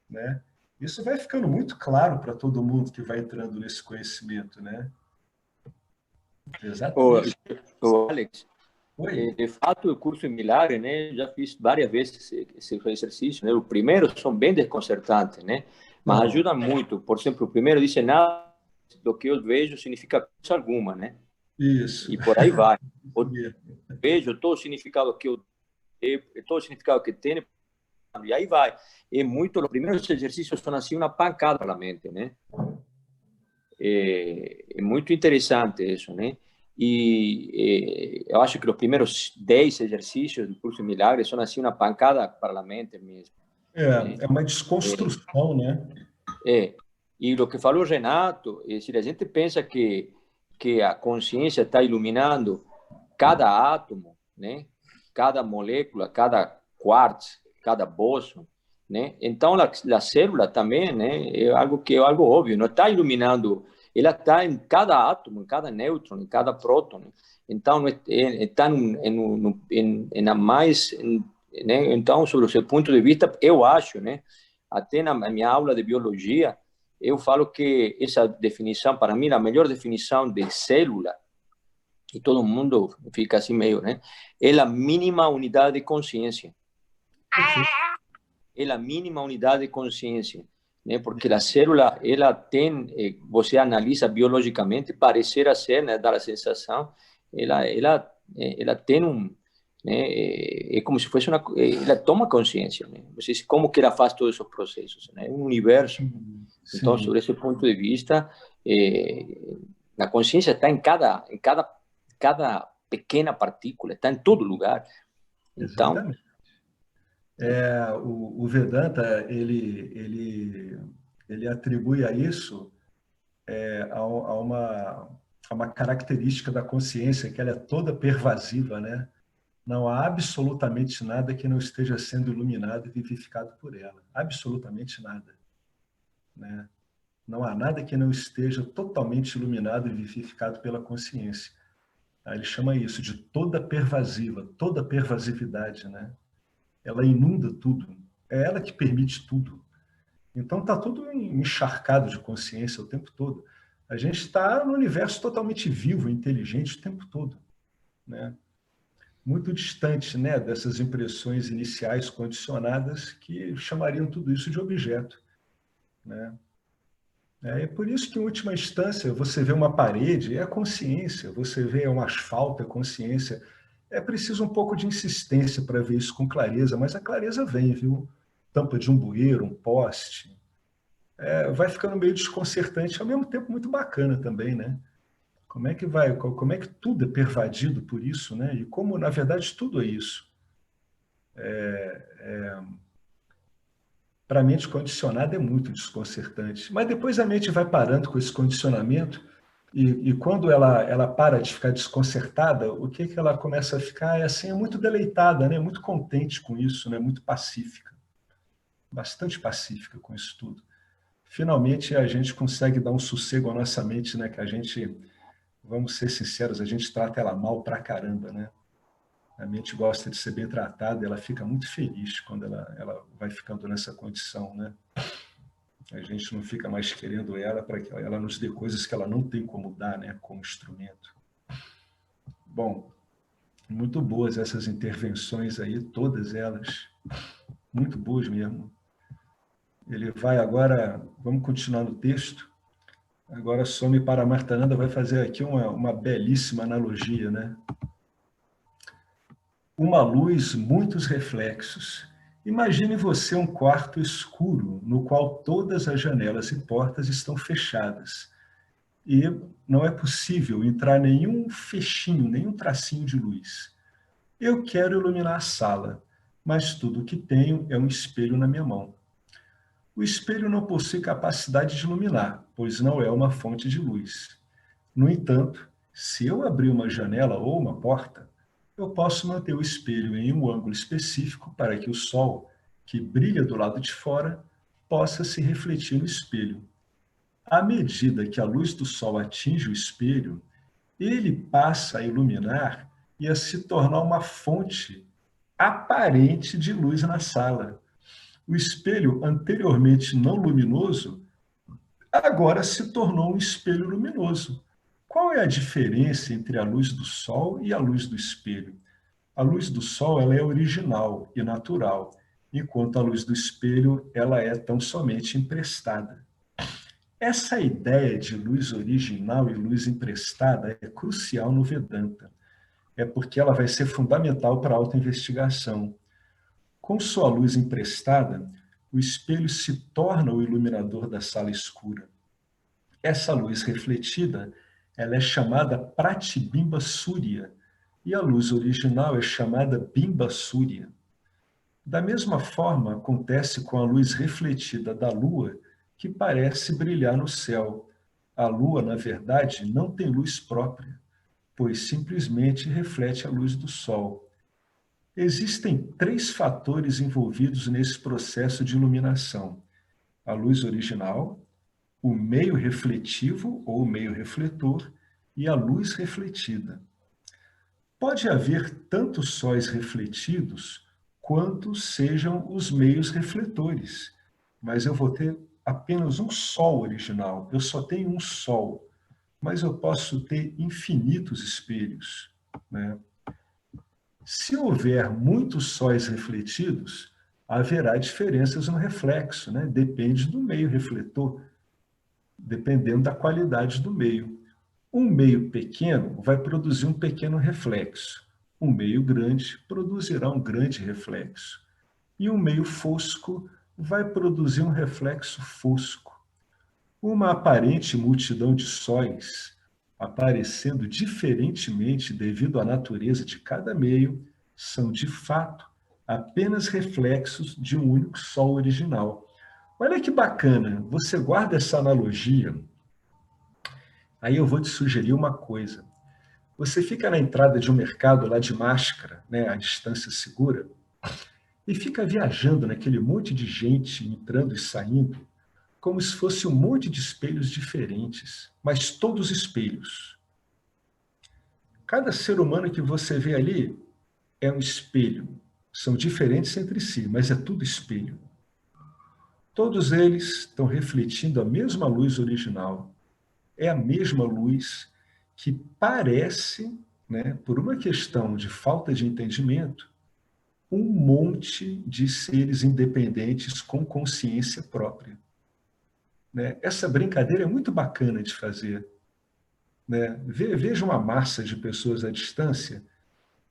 né? Isso vai ficando muito claro para todo mundo que vai entrando nesse conhecimento, né? Exatamente. Alex, de fato, o curso em Milagre, né? Já fiz várias vezes esse exercício, né? O primeiro são bem desconcertantes, né? Mas ajuda muito. Por exemplo, o primeiro diz: nada do que eu vejo significa coisa alguma, né? Isso. E por aí vai. Vejo todo o significado que eu tenho, todo o significado que tem, e aí vai. É muito. Os primeiros exercícios são assim uma pancada para a mente, né? É muito interessante isso, né? E eu acho que os primeiros 10 exercícios do curso de Milagres são assim uma pancada para a mente mesmo. É uma desconstrução, né? E o que falou Renato, é decir, a gente pensa que a consciência está iluminando cada átomo, né? Cada molécula, cada quartzo, cada bóson, né? Então a célula também, né? É algo óbvio, não está iluminando, ela está em cada átomo, em cada nêutron, em cada próton. Então está em a mais, né? Então, sobre o seu ponto de vista, eu acho, né? Até na minha aula de biologia, eu falo que essa definição, para mim, a melhor definição de célula, e todo mundo fica assim meio, né? É a mínima unidade de consciência. É a mínima unidade de consciência, né? Porque a célula, ela tem, você analisa biologicamente, parecer ser, né? Dar a sensação, ela tem né? É como se fosse ela toma consciência, né? Você diz, como que ela faz todos esses processos, né? É um universo. Sim. Então, sobre esse ponto de vista, a consciência está em cada pequena partícula, está em todo lugar. Então, exatamente. O Vedanta ele atribui a isso há uma característica da consciência, que ela é toda pervasiva, né? Não há absolutamente nada que não esteja sendo iluminado e vivificado por ela. Absolutamente nada, né? Não há nada que não esteja totalmente iluminado e vivificado pela consciência. Ele chama isso de toda pervasiva, toda pervasividade, né? Ela inunda tudo. É ela que permite tudo. Então está tudo encharcado de consciência o tempo todo. A gente está no universo totalmente vivo, inteligente o tempo todo, né? Muito distante, né, dessas impressões iniciais condicionadas que chamariam tudo isso de objeto, né? É por isso que, em última instância, você vê uma parede, é a consciência, você vê um asfalto, é consciência. É preciso um pouco de insistência para ver isso com clareza, mas a clareza vem, viu? Tampa de um bueiro, um poste. Vai ficando meio desconcertante, ao mesmo tempo muito bacana também, né? Como é que tudo é pervadido por isso, né? E como, na verdade, tudo é isso. Para a mente condicionada é muito desconcertante. Mas depois a mente vai parando com esse condicionamento e quando ela para de ficar desconcertada, o que ela começa a ficar é muito deleitada, né? Muito contente com isso, né? Muito pacífica. Bastante pacífica com isso tudo. Finalmente a gente consegue dar um sossego à nossa mente, né? Que a gente, vamos ser sinceros, a gente trata ela mal pra caramba, né? A mente gosta de ser bem tratada, ela fica muito feliz quando ela vai ficando nessa condição, né? A gente não fica mais querendo ela para que ela nos dê coisas que ela não tem como dar, né? Como instrumento. Bom, muito boas essas intervenções aí, todas elas. Muito boas mesmo. Ele vai agora, vamos continuar no texto. Agora Swami Paramartananda vai fazer aqui uma belíssima analogia, né? Uma luz, muitos reflexos. Imagine você um quarto escuro, no qual todas as janelas e portas estão fechadas. E não é possível entrar nenhum fechinho, nenhum tracinho de luz. Eu quero iluminar a sala, mas tudo o que tenho é um espelho na minha mão. O espelho não possui capacidade de iluminar, pois não é uma fonte de luz. No entanto, se eu abrir uma janela ou uma porta, eu posso manter o espelho em um ângulo específico para que o sol, que brilha do lado de fora, possa se refletir no espelho. À medida que a luz do sol atinge o espelho, ele passa a iluminar e a se tornar uma fonte aparente de luz na sala. O espelho, anteriormente não luminoso, agora se tornou um espelho luminoso. Qual é a diferença entre a luz do sol e a luz do espelho? A luz do sol ela é original e natural, enquanto a luz do espelho ela é tão somente emprestada. Essa ideia de luz original e luz emprestada é crucial no Vedanta. É porque ela vai ser fundamental para a autoinvestigação. Com sua luz emprestada, o espelho se torna o iluminador da sala escura. Essa luz refletida ela é chamada Pratibimba Surya, e a luz original é chamada Bimba Surya. Da mesma forma, acontece com a luz refletida da Lua, que parece brilhar no céu. A Lua, na verdade, não tem luz própria, pois simplesmente reflete a luz do Sol. Existem 3 fatores envolvidos nesse processo de iluminação: a luz original, o meio refletivo ou meio refletor e a luz refletida. Pode haver tanto sóis refletidos quanto sejam os meios refletores, mas eu vou ter apenas um sol original, eu só tenho um sol, mas eu posso ter infinitos espelhos, né? Se houver muitos sóis refletidos, haverá diferenças no reflexo, né? Depende do meio refletor, dependendo da qualidade do meio. Um meio pequeno vai produzir um pequeno reflexo. Um meio grande produzirá um grande reflexo. E um meio fosco vai produzir um reflexo fosco. Uma aparente multidão de sóis, aparecendo diferentemente devido à natureza de cada meio, são, de fato, apenas reflexos de um único sol original. Olha que bacana, você guarda essa analogia Aí eu vou te sugerir uma coisa. Você fica na entrada de um mercado lá de máscara, né, à distância segura, e fica viajando naquele monte de gente entrando e saindo, como se fosse um monte de espelhos diferentes, mas todos espelhos. Cada ser humano que você vê ali é um espelho. São diferentes entre si, mas é tudo espelho. Todos eles estão refletindo a mesma luz original. É a mesma luz que parece, né, por uma questão de falta de entendimento, um monte de seres independentes com consciência própria. Né? Essa brincadeira é muito bacana de fazer. Né? Veja uma massa de pessoas à distância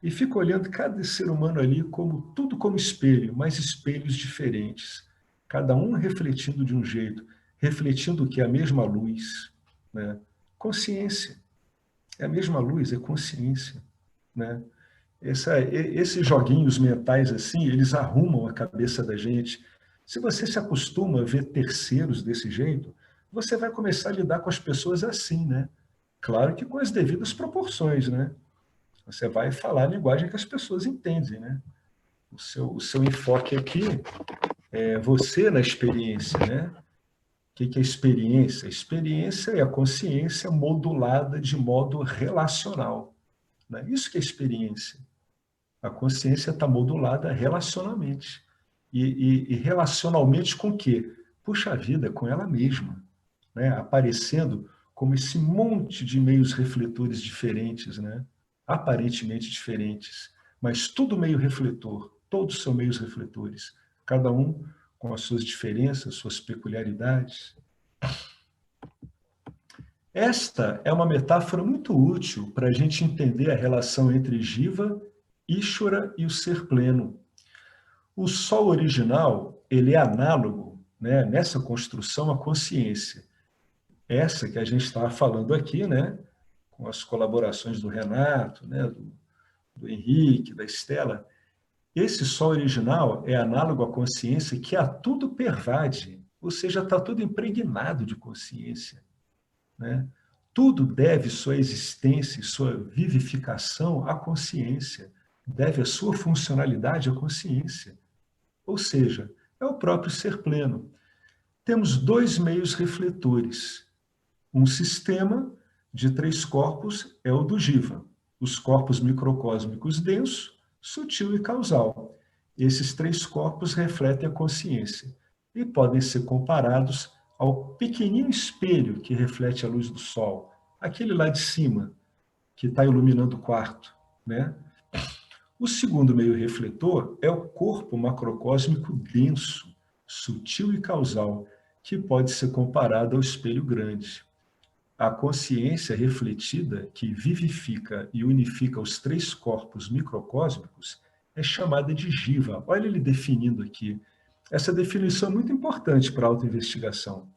e fica olhando cada ser humano ali como tudo como espelho, mas espelhos diferentes. Cada um refletindo de um jeito, refletindo o que é a mesma luz. Né? Consciência. É a mesma luz, é consciência. Né? Esses joguinhos mentais assim, eles arrumam a cabeça da gente. Se você se acostuma a ver terceiros desse jeito, você vai começar a lidar com as pessoas assim, né? Claro que com as devidas proporções, né? Você vai falar a linguagem que as pessoas entendem, né? O seu enfoque aqui é você na experiência, né? O que é experiência? A experiência é a consciência modulada de modo relacional. Né? Isso que é experiência. A consciência está modulada relacionalmente. E relacionalmente com o quê? Puxa vida, com ela mesma. Né? Aparecendo como esse monte de meios refletores diferentes, né? Aparentemente diferentes, mas tudo meio refletor, todos são meios refletores, cada um com as suas diferenças, suas peculiaridades. Esta é uma metáfora muito útil para a gente entender a relação entre Jiva, Ishvara e o ser pleno. O Sol original, ele é análogo, né, nessa construção à consciência. Essa que a gente estava falando aqui, né, com as colaborações do Renato, né, do Henrique, da Estela. Esse Sol original é análogo à consciência que a tudo pervade, ou seja, está tudo impregnado de consciência. Né? Tudo deve sua existência e sua vivificação à consciência, deve a sua funcionalidade à consciência. Ou seja, é o próprio ser pleno. Temos dois meios refletores. Um sistema de 3 corpos é o do Jiva, os corpos microcósmicos denso, sutil e causal. Esses 3 corpos refletem a consciência e podem ser comparados ao pequenino espelho que reflete a luz do sol, aquele lá de cima, que está iluminando o quarto. Né? O segundo meio refletor é o corpo macrocósmico denso, sutil e causal, que pode ser comparado ao espelho grande. A consciência refletida, que vivifica e unifica os 3 corpos microcósmicos, é chamada de Jiva. Olha ele definindo aqui. Essa definição é muito importante para a autoinvestigação.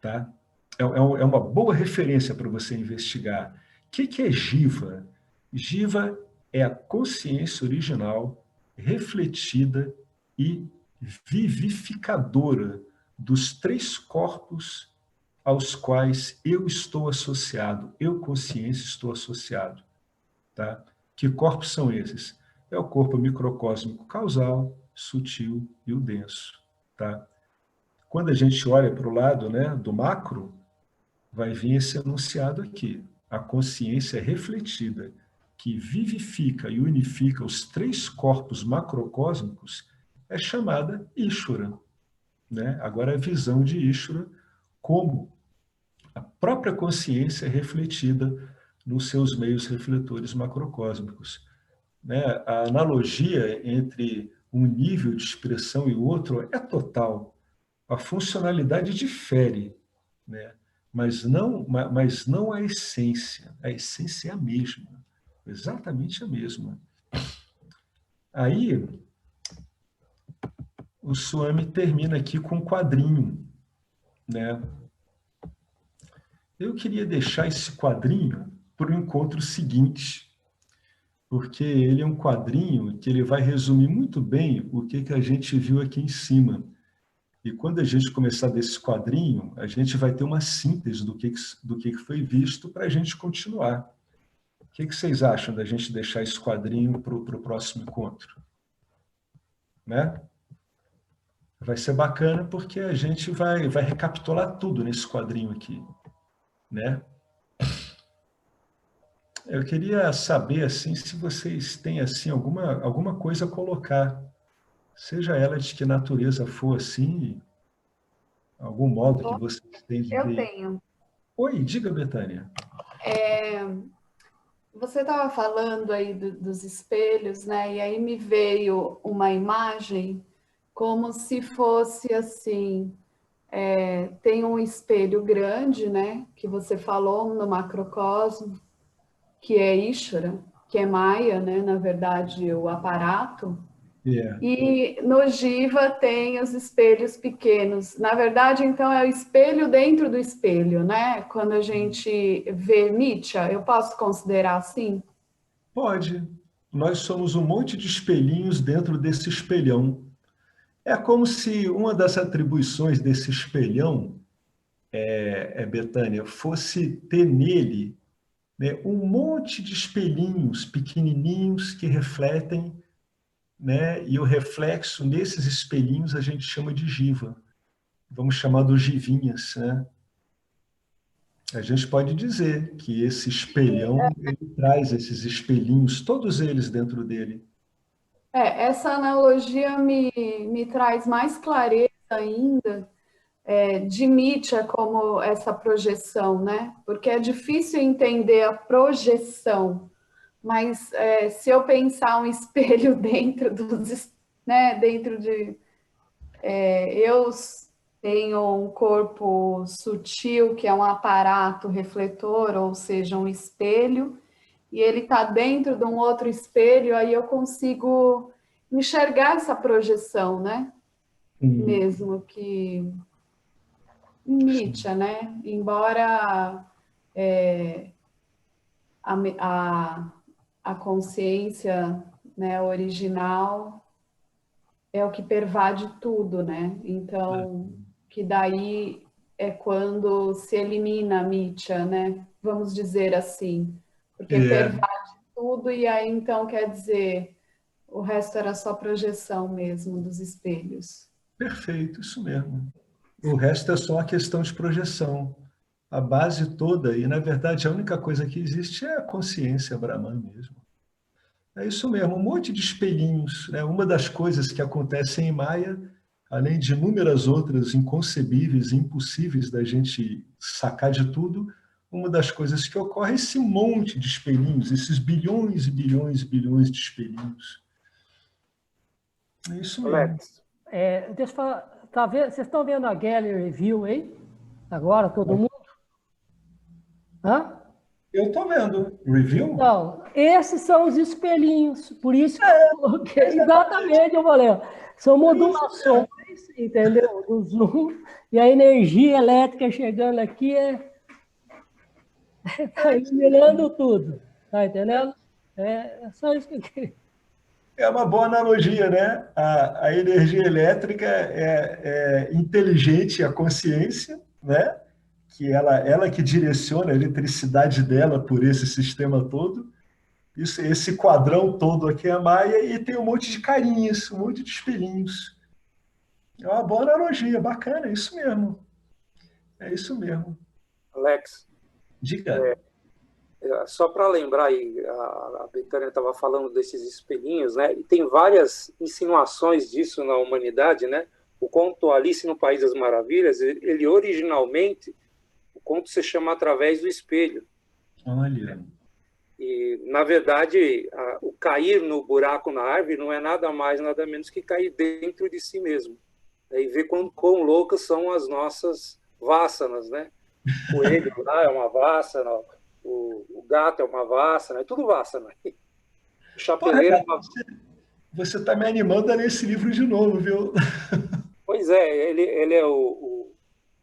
Tá? É uma boa referência para você investigar. O que é Jiva? Jiva é a consciência original, refletida e vivificadora dos 3 corpos aos quais eu estou associado, eu, consciência, estou associado. Tá? Que corpos são esses? É o corpo microcósmico causal, sutil e o denso. Tá? Quando a gente olha para o lado, né, do macro, vai vir esse enunciado aqui. A consciência refletida, que vivifica e unifica os 3 corpos macrocósmicos, é chamada Ishvara. Né? Agora, a visão de Ishvara como a própria consciência é refletida nos seus meios refletores macrocósmicos. Né? A analogia entre um nível de expressão e outro é total. A funcionalidade difere, né? mas não a essência. A essência é a mesma, exatamente a mesma. Aí, o Swami termina aqui com um quadrinho, né? Eu queria deixar esse quadrinho para o encontro seguinte, porque ele é um quadrinho que ele vai resumir muito bem o que a gente viu aqui em cima. E quando a gente começar desse quadrinho, a gente vai ter uma síntese do que foi visto para a gente continuar. O que vocês acham da gente deixar esse quadrinho para o próximo encontro? Né? Vai ser bacana porque a gente vai recapitular tudo nesse quadrinho aqui. Né? Eu queria saber assim, se vocês têm assim, alguma coisa a colocar, seja ela de que natureza for assim, algum modo que vocês têm de ver. Eu tenho. Oi, diga, Betânia. Você estava falando aí dos espelhos, né? E aí me veio uma imagem como se fosse assim, tem um espelho grande, né? Que você falou no macrocosmo, que é Ishvara, que é Maya, né? Na verdade, o aparato. Yeah. E no Jiva tem os espelhos pequenos. Na verdade, então, é o espelho dentro do espelho, né? Quando a gente vê Mitya, eu posso considerar assim? Pode. Nós somos um monte de espelhinhos dentro desse espelhão. É como se uma das atribuições desse espelhão, Betânia, fosse ter nele, né, um monte de espelhinhos pequenininhos que refletem, né, e o reflexo nesses espelhinhos a gente chama de jiva. Vamos chamar de jivinhas, né? A gente pode dizer que esse espelhão ele traz esses espelhinhos, todos eles dentro dele. Essa analogia me traz mais clareza ainda de Mitya como essa projeção, né? Porque é difícil entender a projeção, mas se eu pensar um espelho dentro né? Dentro de eu tenho um corpo sutil que é um aparato refletor, ou seja, um espelho, e ele está dentro de um outro espelho, aí eu consigo enxergar essa projeção, né? Mesmo que Nietzsche, né? Embora a consciência, né, original é o que pervade tudo, né? Então, que daí é quando se elimina a Mitya, né? Vamos dizer assim, porque pervade tudo e aí então quer dizer o resto era só projeção mesmo dos espelhos. Perfeito, isso mesmo. O resto é só uma questão de projeção. A base toda, e na verdade a única coisa que existe é a consciência Brahman mesmo. É isso mesmo, um monte de espelhinhos. Né? Uma das coisas que acontecem em Maya, além de inúmeras outras inconcebíveis e impossíveis da gente sacar de tudo, uma das coisas que ocorre é esse monte de espelhinhos, esses bilhões e bilhões e bilhões de espelhinhos. É isso mesmo. Alex. Deixa eu falar, vocês estão vendo a Gallery Review aí? Agora, todo mundo? Hã? Eu estou vendo. Review? Então, esses são os espelhinhos, por isso que eu coloquei. Exatamente, eu falei, ó, são modulações, entendeu? Do zoom, e a energia elétrica chegando aqui tá iluminando tudo, tá entendendo? É só isso que eu queria. É uma boa analogia, né? A energia elétrica é inteligente, a consciência, né? Que ela que direciona a eletricidade dela por esse sistema todo. Esse quadrão todo aqui é a Maia e tem um monte de carinhas, um monte de espelhinhos. É uma boa analogia, bacana, é isso mesmo. É isso mesmo. Alex, Diga. Só para lembrar aí, a Betânia estava falando desses espelhinhos, né? E tem várias insinuações disso na humanidade, né? O conto Alice no País das Maravilhas, ele originalmente, o conto se chama Através do Espelho. Olha. E, na verdade, o cair no buraco na árvore não é nada mais, nada menos que cair dentro de si mesmo. E ver quão loucas são as nossas vássanas, né? O coelho lá é uma vássana, o gato é uma vássana, é tudo vássana. O chapeleiro é uma... Você está me animando a ler esse livro de novo, viu? Pois é, ele é o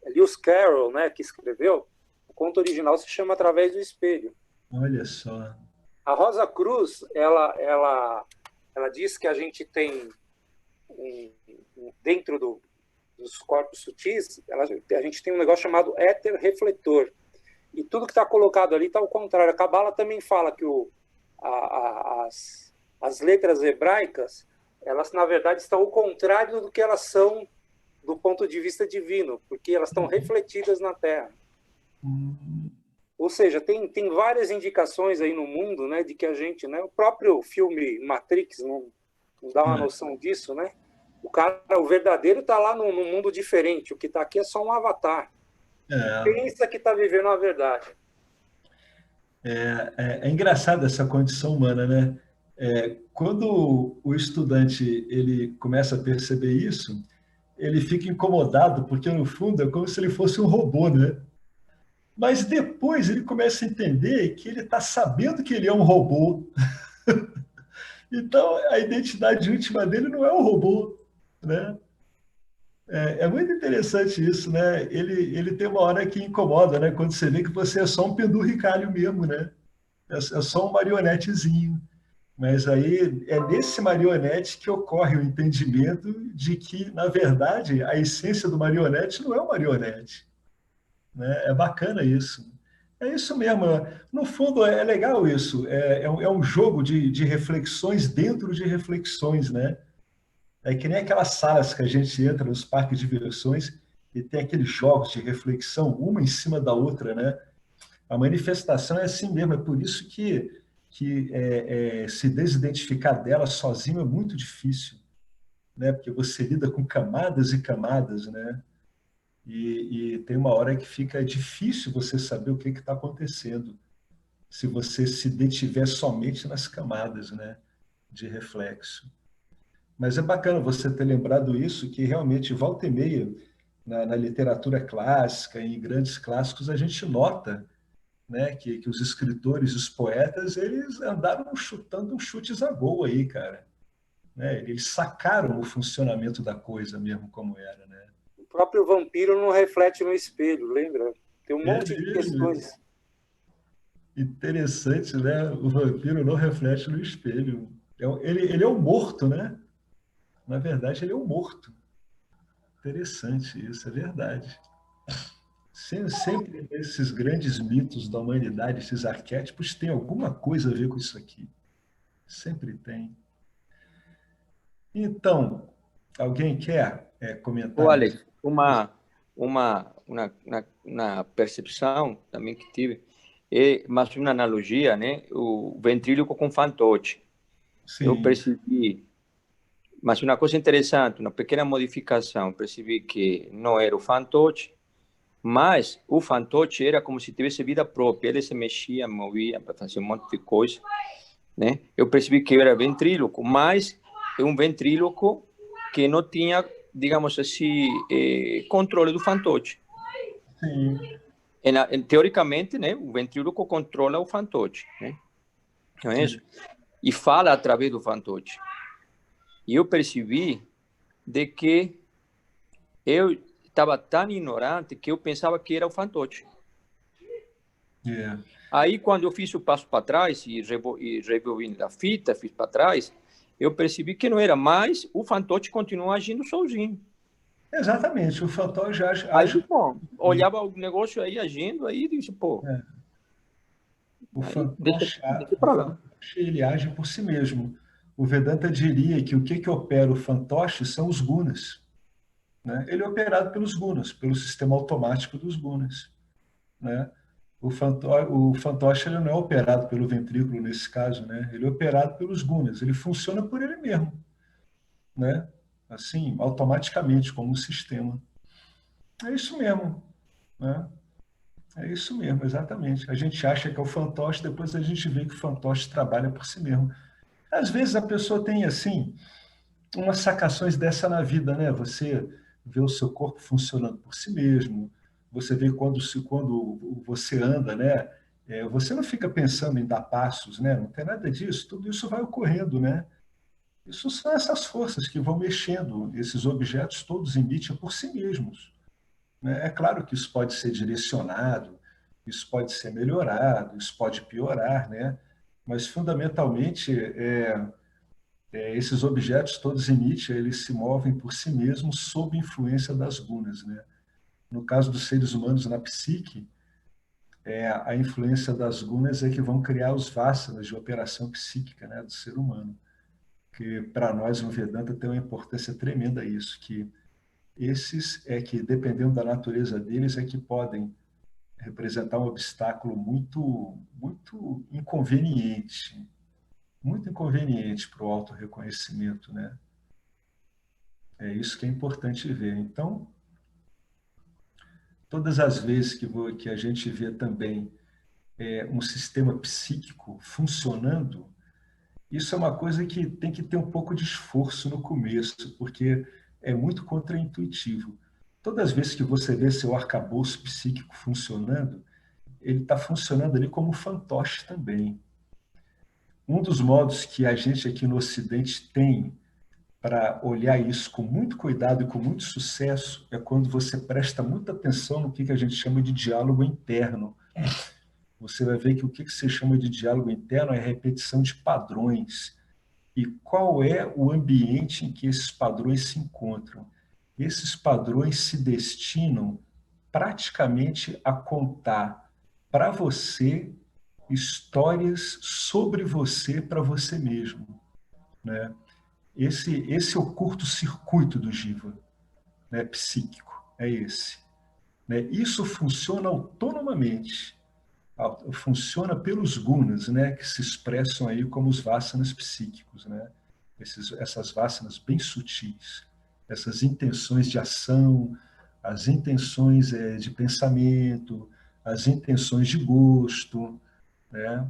Lewis Carroll, né, que escreveu. O conto original se chama Através do Espelho. Olha só. A Rosa Cruz, ela diz que a gente tem dentro dos corpos sutis, a gente tem um negócio chamado éter refletor. E tudo que está colocado ali está ao contrário. A Cabala também fala que as letras hebraicas, elas, na verdade, estão ao contrário do que elas são do ponto de vista divino, porque elas estão refletidas na Terra. Ou seja, tem várias indicações aí no mundo, né, de que a gente, né, o próprio filme Matrix não dá uma noção disso, né? O verdadeiro está lá num mundo diferente, o que está aqui é só um avatar. Pensa que está vivendo a verdade. É engraçado essa condição humana, né? Quando o estudante ele começa a perceber isso, ele fica incomodado, porque no fundo é como se ele fosse um robô, né? Mas depois ele começa a entender que ele está sabendo que ele é um robô. Então a identidade última dele não é o robô, né? É muito interessante isso, né? Ele tem uma hora que incomoda, né? Quando você vê que você é só um penduricalho mesmo, né? É só um marionetezinho. Mas aí é nesse marionete que ocorre o entendimento de que, na verdade, a essência do marionete não é o marionete, né? É bacana isso. É isso mesmo. No fundo, é legal isso. É um jogo de reflexões dentro de reflexões, né? É que nem aquelas salas que a gente entra nos parques de diversões e tem aqueles jogos de reflexão, uma em cima da outra, né? A manifestação é assim mesmo, é por isso que se desidentificar dela sozinho é muito difícil, né? Porque você lida com camadas e camadas, né? E tem uma hora que fica difícil você saber o que está acontecendo, se você se detiver somente nas camadas, né? De reflexo. Mas é bacana você ter lembrado isso, que realmente, volta e meia, na literatura clássica, em grandes clássicos, a gente nota, né, que os escritores, os poetas, eles andaram chutando uns chutes a gol aí, cara. Né? Eles sacaram o funcionamento da coisa mesmo como era, né? O próprio vampiro não reflete no espelho, lembra? Tem um monte de questões. Interessante, né? O vampiro não reflete no espelho. Ele é um morto, né? Na verdade, ele é um morto. Interessante isso, é verdade. Sempre esses grandes mitos da humanidade, esses arquétipos, têm alguma coisa a ver com isso aqui. Sempre tem. Então, alguém quer comentar? Ô, Alex, uma percepção também que tive, mas uma analogia, né? O ventríloco com fantoche. Sim. Eu percebi, mas uma coisa interessante, uma pequena modificação, percebi que não era o fantoche, mas o fantoche era como se tivesse vida própria, ele se mexia, movia, fazia um monte de coisa, né? Eu percebi que era ventríloco, mas é um ventríloco que não tinha, digamos assim, controle do fantoche. Sim. Teoricamente, né, o ventríloco controla o fantoche, né? Não é isso? E fala através do fantoche. E eu percebi de que eu estava tão ignorante que eu pensava que era o fantoche. Yeah. Aí, quando eu fiz o passo para trás e revolvi a fita, fiz para trás, eu percebi que não era mais, o fantoche continua agindo sozinho. Exatamente, o fantoche age... Aí, bom, olhava o negócio aí agindo, aí disse, pô... O fantoche, ele age por si mesmo. O Vedanta diria que o que opera o fantoche são os gunas. Né? Ele é operado pelos gunas, pelo sistema automático dos gunas. Né? O fantoche ele não é operado pelo ventrículo nesse caso, né? Ele é operado pelos gunas, ele funciona por ele mesmo, né? Assim, automaticamente, como um sistema. É isso mesmo, né? É isso mesmo, exatamente. A gente acha que é o fantoche, depois a gente vê que o fantoche trabalha por si mesmo. Às vezes a pessoa tem, assim, umas sacações dessa na vida, né? Você vê o seu corpo funcionando por si mesmo, você vê quando você anda, né? Você não fica pensando em dar passos, né? Não tem nada disso, tudo isso vai ocorrendo, né? Isso são essas forças que vão mexendo, esses objetos todos emitem por si mesmos. Né? É claro que isso pode ser direcionado, isso pode ser melhorado, isso pode piorar, né? Mas fundamentalmente esses objetos todos em Nietzsche, eles se movem por si mesmos sob influência das gunas, né? No caso dos seres humanos na psique, a influência das gunas é que vão criar os vasanas de operação psíquica, né, do ser humano. Que para nós no Vedanta tem uma importância tremenda isso, que esses que, dependendo da natureza deles, que podem representar um obstáculo muito inconveniente para o autorreconhecimento, né? É isso que é importante ver. Então, todas as vezes que a gente vê também um sistema psíquico funcionando, isso é uma coisa que tem que ter um pouco de esforço no começo, porque é muito contraintuitivo. Todas as vezes que você vê seu arcabouço psíquico funcionando, ele está funcionando ali como fantoche também. Um dos modos que a gente aqui no Ocidente tem para olhar isso com muito cuidado e com muito sucesso é quando você presta muita atenção no que a gente chama de diálogo interno. Você vai ver que o que se chama de diálogo interno é a repetição de padrões. E qual é o ambiente em que esses padrões se encontram? Esses padrões se destinam praticamente a contar para você histórias sobre você para você mesmo, né? Esse é o curto-circuito do Jiva, né, psíquico, é esse. Né? Isso funciona autonomamente, funciona pelos gunas, né, que se expressam aí como os vasanas psíquicos, né? Essas vasanas bem sutis, essas intenções de ação, as intenções de pensamento, as intenções de gosto, né?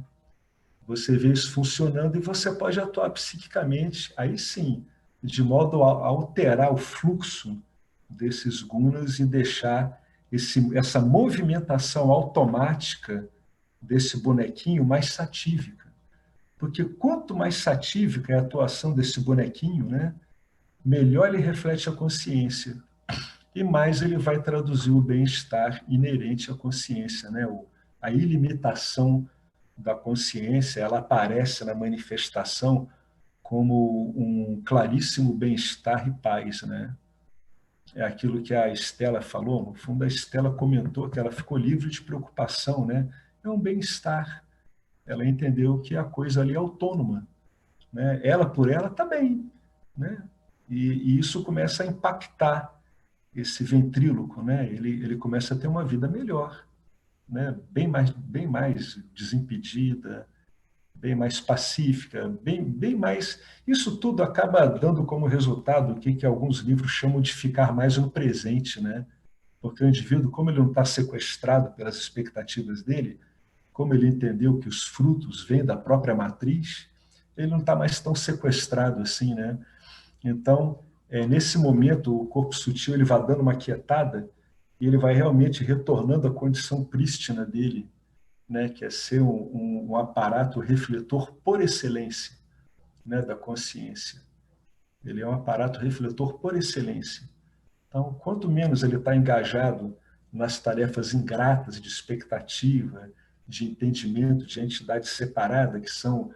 Você vê isso funcionando e você pode atuar psiquicamente, aí sim, de modo a alterar o fluxo desses gunas e deixar essa movimentação automática desse bonequinho mais satívica. Porque quanto mais satívica é a atuação desse bonequinho, né, melhor ele reflete a consciência e mais ele vai traduzir o bem-estar inerente à consciência, né? A ilimitação da consciência, ela aparece na manifestação como um claríssimo bem-estar e paz, né? É aquilo que a Estela falou, no fundo a Estela comentou que ela ficou livre de preocupação, né? É um bem-estar. Ela entendeu que a coisa ali é autônoma, né? Ela por ela está bem, né? E isso começa a impactar esse ventríloco, né? Ele começa a ter uma vida melhor, né? Bem mais desimpedida, bem mais pacífica, bem mais... Isso tudo acaba dando como resultado o que alguns livros chamam de ficar mais no presente, né? Porque o indivíduo, como ele não está sequestrado pelas expectativas dele, como ele entendeu que os frutos vêm da própria matriz, ele não está mais tão sequestrado assim, né? Então, nesse momento, o corpo sutil ele vai dando uma quietada e ele vai realmente retornando à condição prístina dele, né, que é ser um aparato refletor por excelência, né, da consciência. Ele é um aparato refletor por excelência. Então, quanto menos ele está engajado nas tarefas ingratas de expectativa, de entendimento, de entidade separada, que são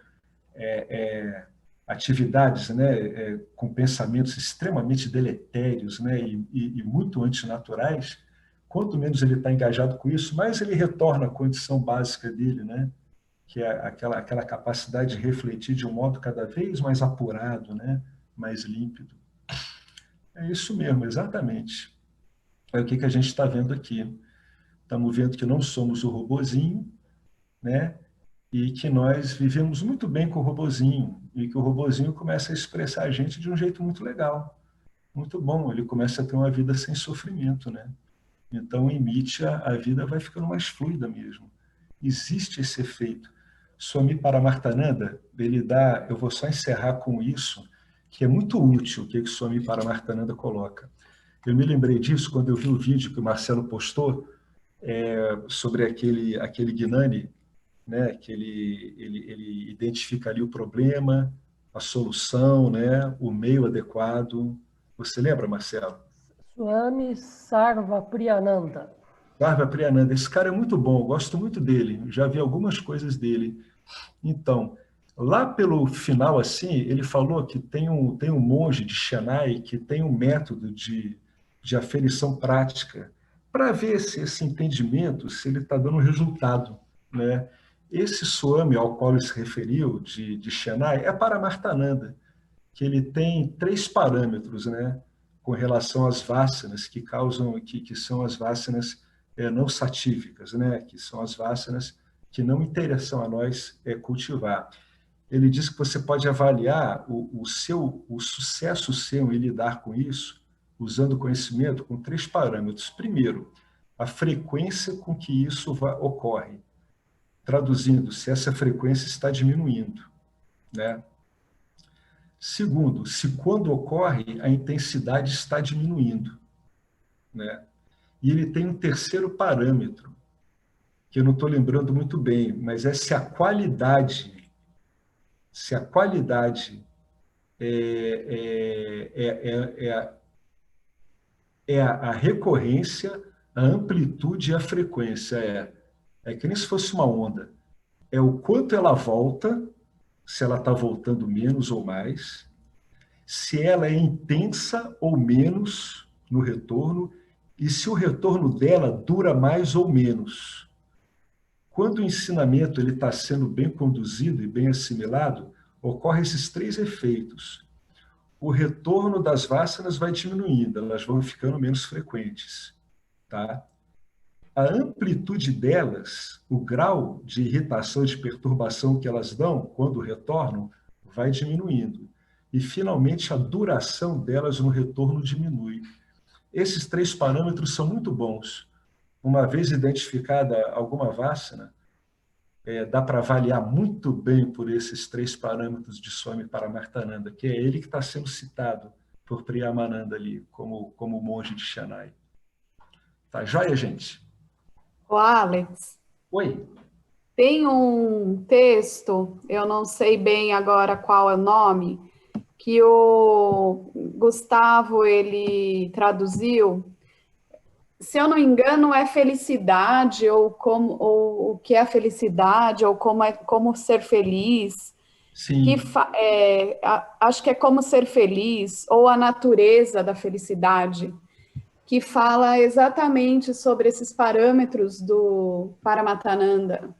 atividades, né, com pensamentos extremamente deletérios, né, e muito antinaturais, quanto menos ele está engajado com isso, mais ele retorna à condição básica dele, né, que é aquela capacidade de refletir de um modo cada vez mais apurado, né, mais límpido. É isso mesmo, exatamente. É o que a gente está vendo aqui. Estamos vendo que não somos o robozinho, né, e que nós vivemos muito bem com o robozinho, e que o robozinho começa a expressar a gente de um jeito muito legal, muito bom. Ele começa a ter uma vida sem sofrimento, né? Então, em Nietzsche, a vida vai ficando mais fluida mesmo. Existe esse efeito. Swami Paramarthananda, ele dá, eu vou só encerrar com isso, que é muito útil o que Swami Paramarthananda coloca. Eu me lembrei disso quando eu vi o vídeo que o Marcelo postou sobre aquele Gnani, né, que ele identifica ali o problema, a solução, né, o meio adequado. Você lembra, Marcelo? Swami Sarva Priyananda. Sarva Priyananda, esse cara é muito bom, eu gosto muito dele, já vi algumas coisas dele. Então, Lá pelo final, assim, ele falou que tem um monge de Chennai que tem um método de aferição prática para ver se esse entendimento, se ele está dando resultado, né? Esse Swami ao qual ele se referiu, de Chennai, é Paramartananda, que ele tem 3 parâmetros, né, com relação às vasanas que causam, que são as vasanas não satívicas, né, que são as vasanas que não interessam a nós cultivar. Ele diz que você pode avaliar o sucesso seu em lidar com isso, usando conhecimento, com 3 parâmetros. Primeiro, a frequência com que isso ocorre. Traduzindo, se essa frequência está diminuindo, né? Segundo, se quando ocorre, a intensidade está diminuindo, né? E ele tem um terceiro parâmetro, que eu não estou lembrando muito bem, mas é se a qualidade é a recorrência, a amplitude e a frequência. É que nem se fosse uma onda. É o quanto ela volta, se ela está voltando menos ou mais, se ela é intensa ou menos no retorno, e se o retorno dela dura mais ou menos. Quando o ensinamento está sendo bem conduzido e bem assimilado, ocorrem esses 3 efeitos. O retorno das vasanas vai diminuindo, elas vão ficando menos frequentes. Tá? A amplitude delas, o grau de irritação, de perturbação que elas dão quando retornam, vai diminuindo. E, finalmente, a duração delas no retorno diminui. Esses 3 parâmetros são muito bons. Uma vez identificada alguma vasana, dá para avaliar muito bem por esses 3 parâmetros de Swami Paramartananda, que é ele que está sendo citado por Priyamananda ali, como monge de Chennai. Tá joia, gente? O Alex. Oi. Tem um texto, eu não sei bem agora qual é o nome, que o Gustavo, ele traduziu. Se eu não me engano, é felicidade, ou o que é a felicidade, ou como ser feliz. Sim. Acho que é como ser feliz, ou a natureza da felicidade, que fala exatamente sobre esses parâmetros do Paramatmananda,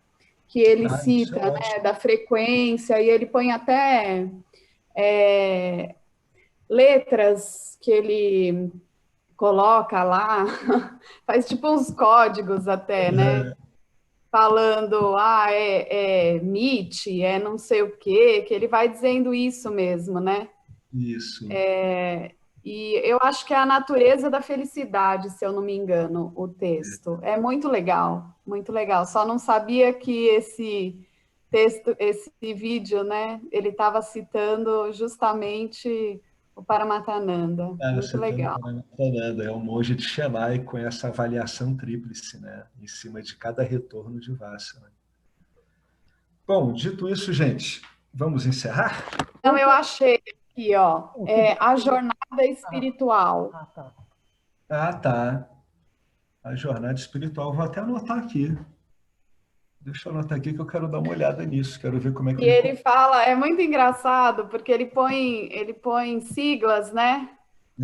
que ele cita, né, da frequência, e ele põe até letras que ele coloca lá, faz tipo uns códigos até, né? Falando, Nietzsche, não sei o quê, que ele vai dizendo isso mesmo, né? Isso. E eu acho que é a natureza da felicidade, se eu não me engano, o texto. É muito legal, muito legal. Só não sabia que esse texto, esse vídeo, né? Ele estava citando justamente o Paramatmananda. Muito legal. Paramatmananda é um monge de Chennai com essa avaliação tríplice, né? Em cima de cada retorno de vasana. Bom, dito isso, gente, vamos encerrar? Então, eu achei aqui, ó, a jornada espiritual. Tá. A jornada espiritual. Vou até anotar aqui. Deixa eu anotar aqui que eu quero dar uma olhada nisso. Quero ver como é que... E ele fala, é muito engraçado, porque ele põe siglas, né?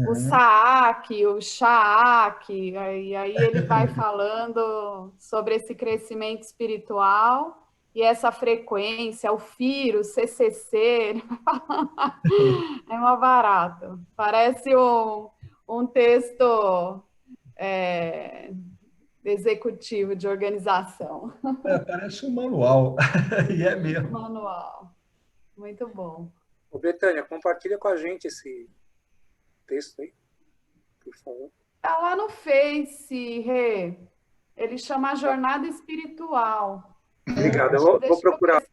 O Saak, o Shaak, e aí ele vai falando sobre esse crescimento espiritual e essa frequência, o FIR, o CCC, é uma barata. Parece um texto executivo de organização. Parece um manual, e é mesmo. Manual, muito bom. Ô, Betânia, compartilha com a gente esse texto aí, por favor. Tá lá no Face, Rê. Ele chama a jornada espiritual. Obrigado, eu vou procurar.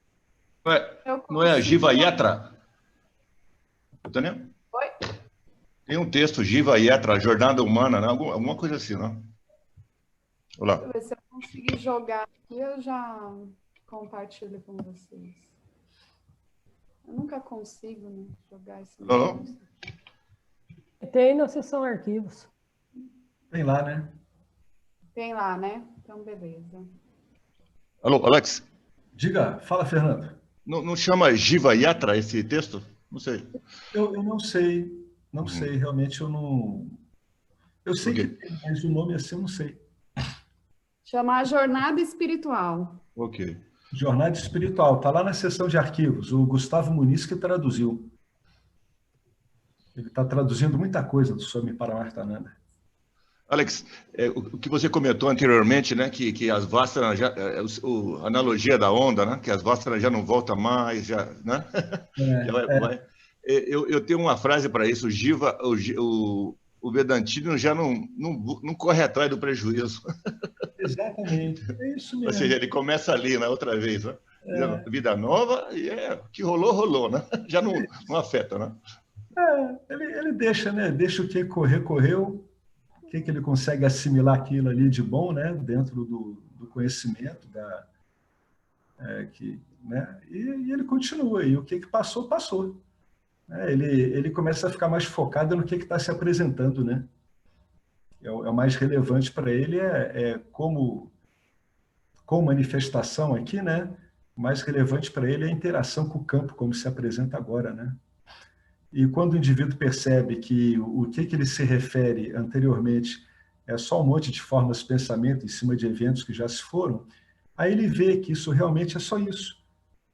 Não é a Jiva Yatra? Betânia? Oi? Tem um texto, Jiva Yatra, Jornada Humana, né? Alguma coisa assim, não? Olá. Deixa eu ver se eu conseguir jogar aqui, eu já compartilho com vocês. Eu nunca consigo, né, jogar esse negócio. Tem na seção arquivos. Tem lá, né? Tem lá, né? Então, beleza. Alô, Alex? Diga, fala, Fernando. Não chama Jiva Yatra esse texto? Não sei. Eu não sei. Não sei, realmente eu não... Eu sei que tem, mas o nome assim eu não sei. Chama A Jornada Espiritual. Ok. Jornada Espiritual, está lá na seção de arquivos. O Gustavo Muniz que traduziu. Ele está traduzindo muita coisa do Swami Paramarthananda. Alex, o que você comentou anteriormente, né, que as Vasanas já, a analogia da onda, né, que as Vasanas já não voltam mais, já, né? Já vai. Eu tenho uma frase para isso: o Jiva, o Vedantino já não corre atrás do prejuízo. Exatamente, é isso mesmo. Ou seja, ele começa ali, na outra vez, né? Vida nova, e o que rolou, né? Já não afeta, né? Ele deixa, né? Deixa o que correu, o que ele consegue assimilar aquilo ali de bom, né? Dentro do conhecimento, né? E ele continua, e o que passou, passou. Ele começa a ficar mais focado no que está se apresentando, né? O mais relevante para ele como manifestação aqui, né? O mais relevante para ele é a interação com o campo, como se apresenta agora, né? E quando o indivíduo percebe que o que ele se refere anteriormente é só um monte de formas de pensamento em cima de eventos que já se foram, aí ele vê que isso realmente é só isso.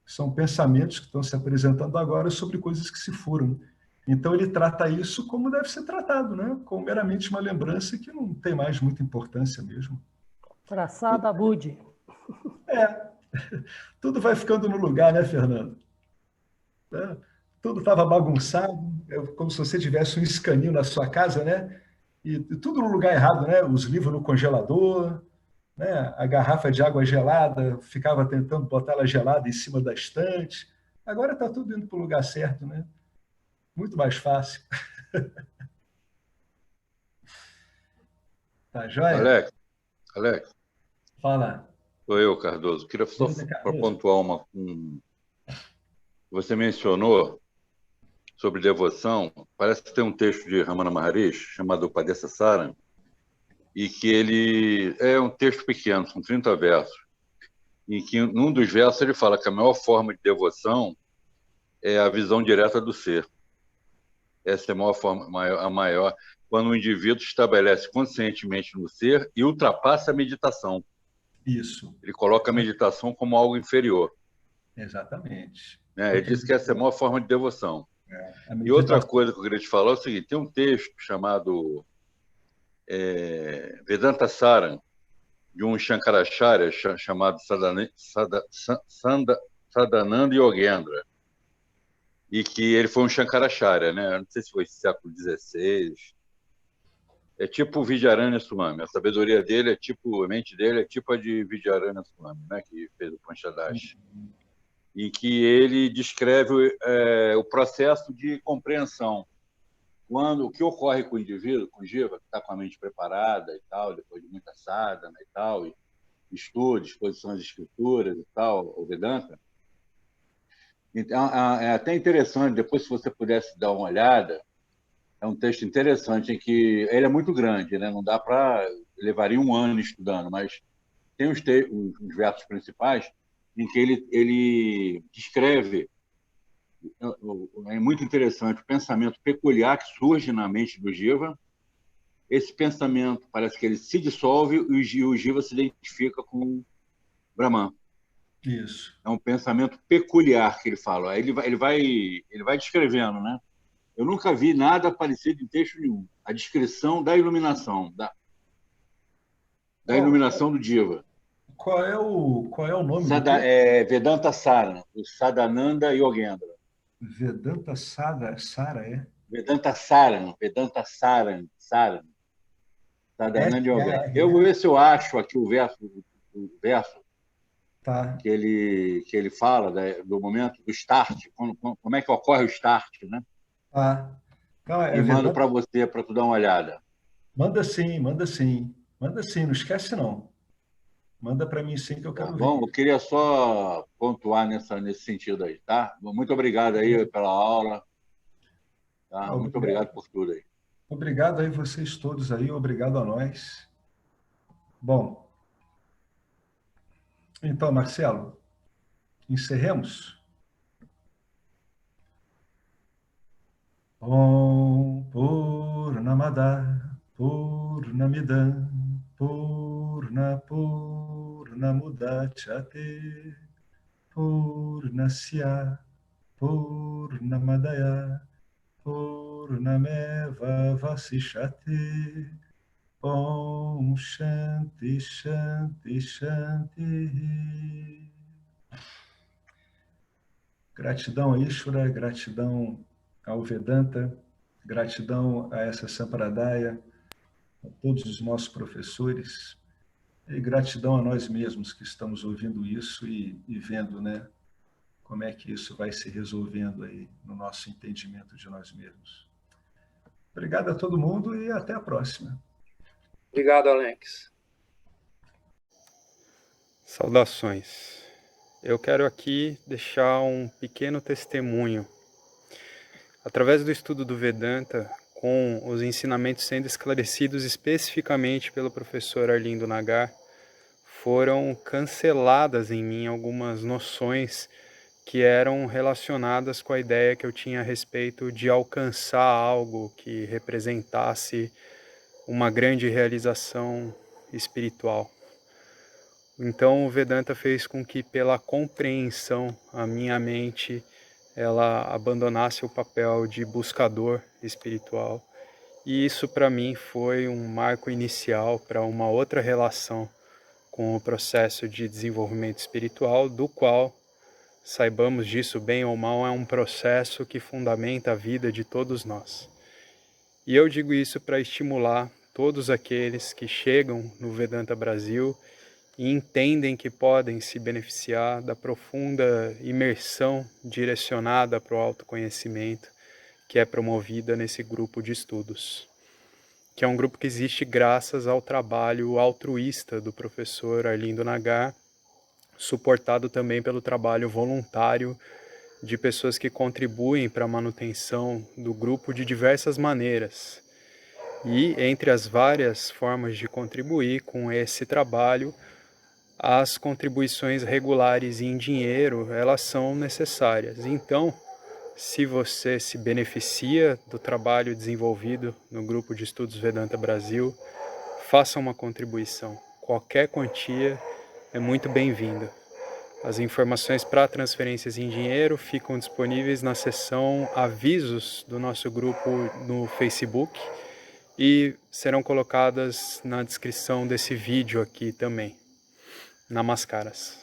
São pensamentos que estão se apresentando agora sobre coisas que se foram. Então ele trata isso como deve ser tratado, né? Como meramente uma lembrança que não tem mais muita importância mesmo. Traçada, Budi. Tudo vai ficando no lugar, né, Fernando? Tudo estava bagunçado, como se você tivesse um escaninho na sua casa, né? E tudo no lugar errado, né? Os livros no congelador, né? A garrafa de água gelada, ficava tentando botar ela gelada em cima da estante. Agora está tudo indo para o lugar certo, né? Muito mais fácil. Tá joia? Alex. Fala. Sou eu, Cardoso. Queria só para pontuar você mencionou sobre devoção. Parece que tem um texto de Ramana Maharishi chamado Upadesa Saran, e que ele é um texto pequeno, são 30 versos, em que num dos versos ele fala que a maior forma de devoção é a visão direta do ser. Essa é a maior forma, a maior, quando o indivíduo estabelece conscientemente no ser e ultrapassa a meditação. Isso. Ele coloca a meditação como algo inferior. Exatamente. Ele diz que essa é a maior forma de devoção. E outra coisa que eu queria te falar é o seguinte: tem um texto chamado Vedanta Saran, de um Shankaracharya chamado Sadananda Yogendra, e que ele foi um Shankaracharya, né? Não sei se foi século XVI. É tipo o Vidyaranya Swami. A sabedoria dele é tipo, a mente dele é tipo a de Vidyaranya Swami, né? Que fez o Panchadashi. Em que ele descreve o processo de compreensão. O que ocorre com o indivíduo, com o Jiva, que está com a mente preparada e tal, depois de muita sadhana e tal, e estudo, exposição às escrituras e tal, o Vedanta. Então, é até interessante, depois se você pudesse dar uma olhada, é um texto interessante em que ele é muito grande, né? Não dá para... levaria um ano estudando, mas tem os versos principais em que ele descreve, é muito interessante, o pensamento peculiar que surge na mente do Jiva. Esse pensamento parece que ele se dissolve e o Jiva se identifica com o Brahman. Isso. É um pensamento peculiar que ele fala. Ele vai descrevendo, né? Eu nunca vi nada parecido em texto nenhum. A descrição da iluminação, da iluminação do Jiva. Qual é o nome Vedanta Saran, o Sadananda Yogendra. Vedanta Sara, é? Vedanta Saran. Sadananda Yogendra. Eu vou ver se eu acho aqui o verso tá. que ele fala do momento do start, como é que ocorre o start, né? Então, e mando para você, para tu dar uma olhada. Manda sim. Não esquece, não. Manda para mim sim, que eu quero ver. Bom, eu queria só pontuar nesse sentido aí, tá? Muito obrigado aí pela aula. Tá? Muito obrigado por tudo aí. Obrigado aí vocês todos aí, obrigado a nós. Bom, então, Marcelo, encerremos? Om Purnamada Purnamidam Purnamudachyate Purnasya Purnamadaya Purnameva Vasishate. Om Shanti Shanti Shanti. Gratidão a Ishvara, gratidão ao Vedanta, gratidão a essa Sampradaya, a todos os nossos professores, e gratidão a nós mesmos que estamos ouvindo isso e vendo, né, como é que isso vai se resolvendo aí no nosso entendimento de nós mesmos. Obrigado a todo mundo e até a próxima. Obrigado, Alex. Saudações. Eu quero aqui deixar um pequeno testemunho. Através do estudo do Vedanta, com os ensinamentos sendo esclarecidos especificamente pelo professor Arlindo Nagar, foram canceladas em mim algumas noções que eram relacionadas com a ideia que eu tinha a respeito de alcançar algo que representasse uma grande realização espiritual. Então o Vedanta fez com que, pela compreensão, a minha mente ela abandonasse o papel de buscador espiritual. E isso para mim foi um marco inicial para uma outra relação com o processo de desenvolvimento espiritual, do qual, saibamos disso bem ou mal, é um processo que fundamenta a vida de todos nós. E eu digo isso para estimular todos aqueles que chegam no Vedanta Brasil e entendem que podem se beneficiar da profunda imersão direcionada para o autoconhecimento que é promovida nesse grupo de estudos, que é um grupo que existe graças ao trabalho altruísta do professor Arlindo Nagar, suportado também pelo trabalho voluntário de pessoas que contribuem para a manutenção do grupo de diversas maneiras. E entre as várias formas de contribuir com esse trabalho, as contribuições regulares em dinheiro, elas são necessárias. Então, se você se beneficia do trabalho desenvolvido no Grupo de Estudos Vedanta Brasil, faça uma contribuição. Qualquer quantia é muito bem-vinda. As informações para transferências em dinheiro ficam disponíveis na seção Avisos do nosso grupo no Facebook e serão colocadas na descrição desse vídeo aqui também. Namaskaras.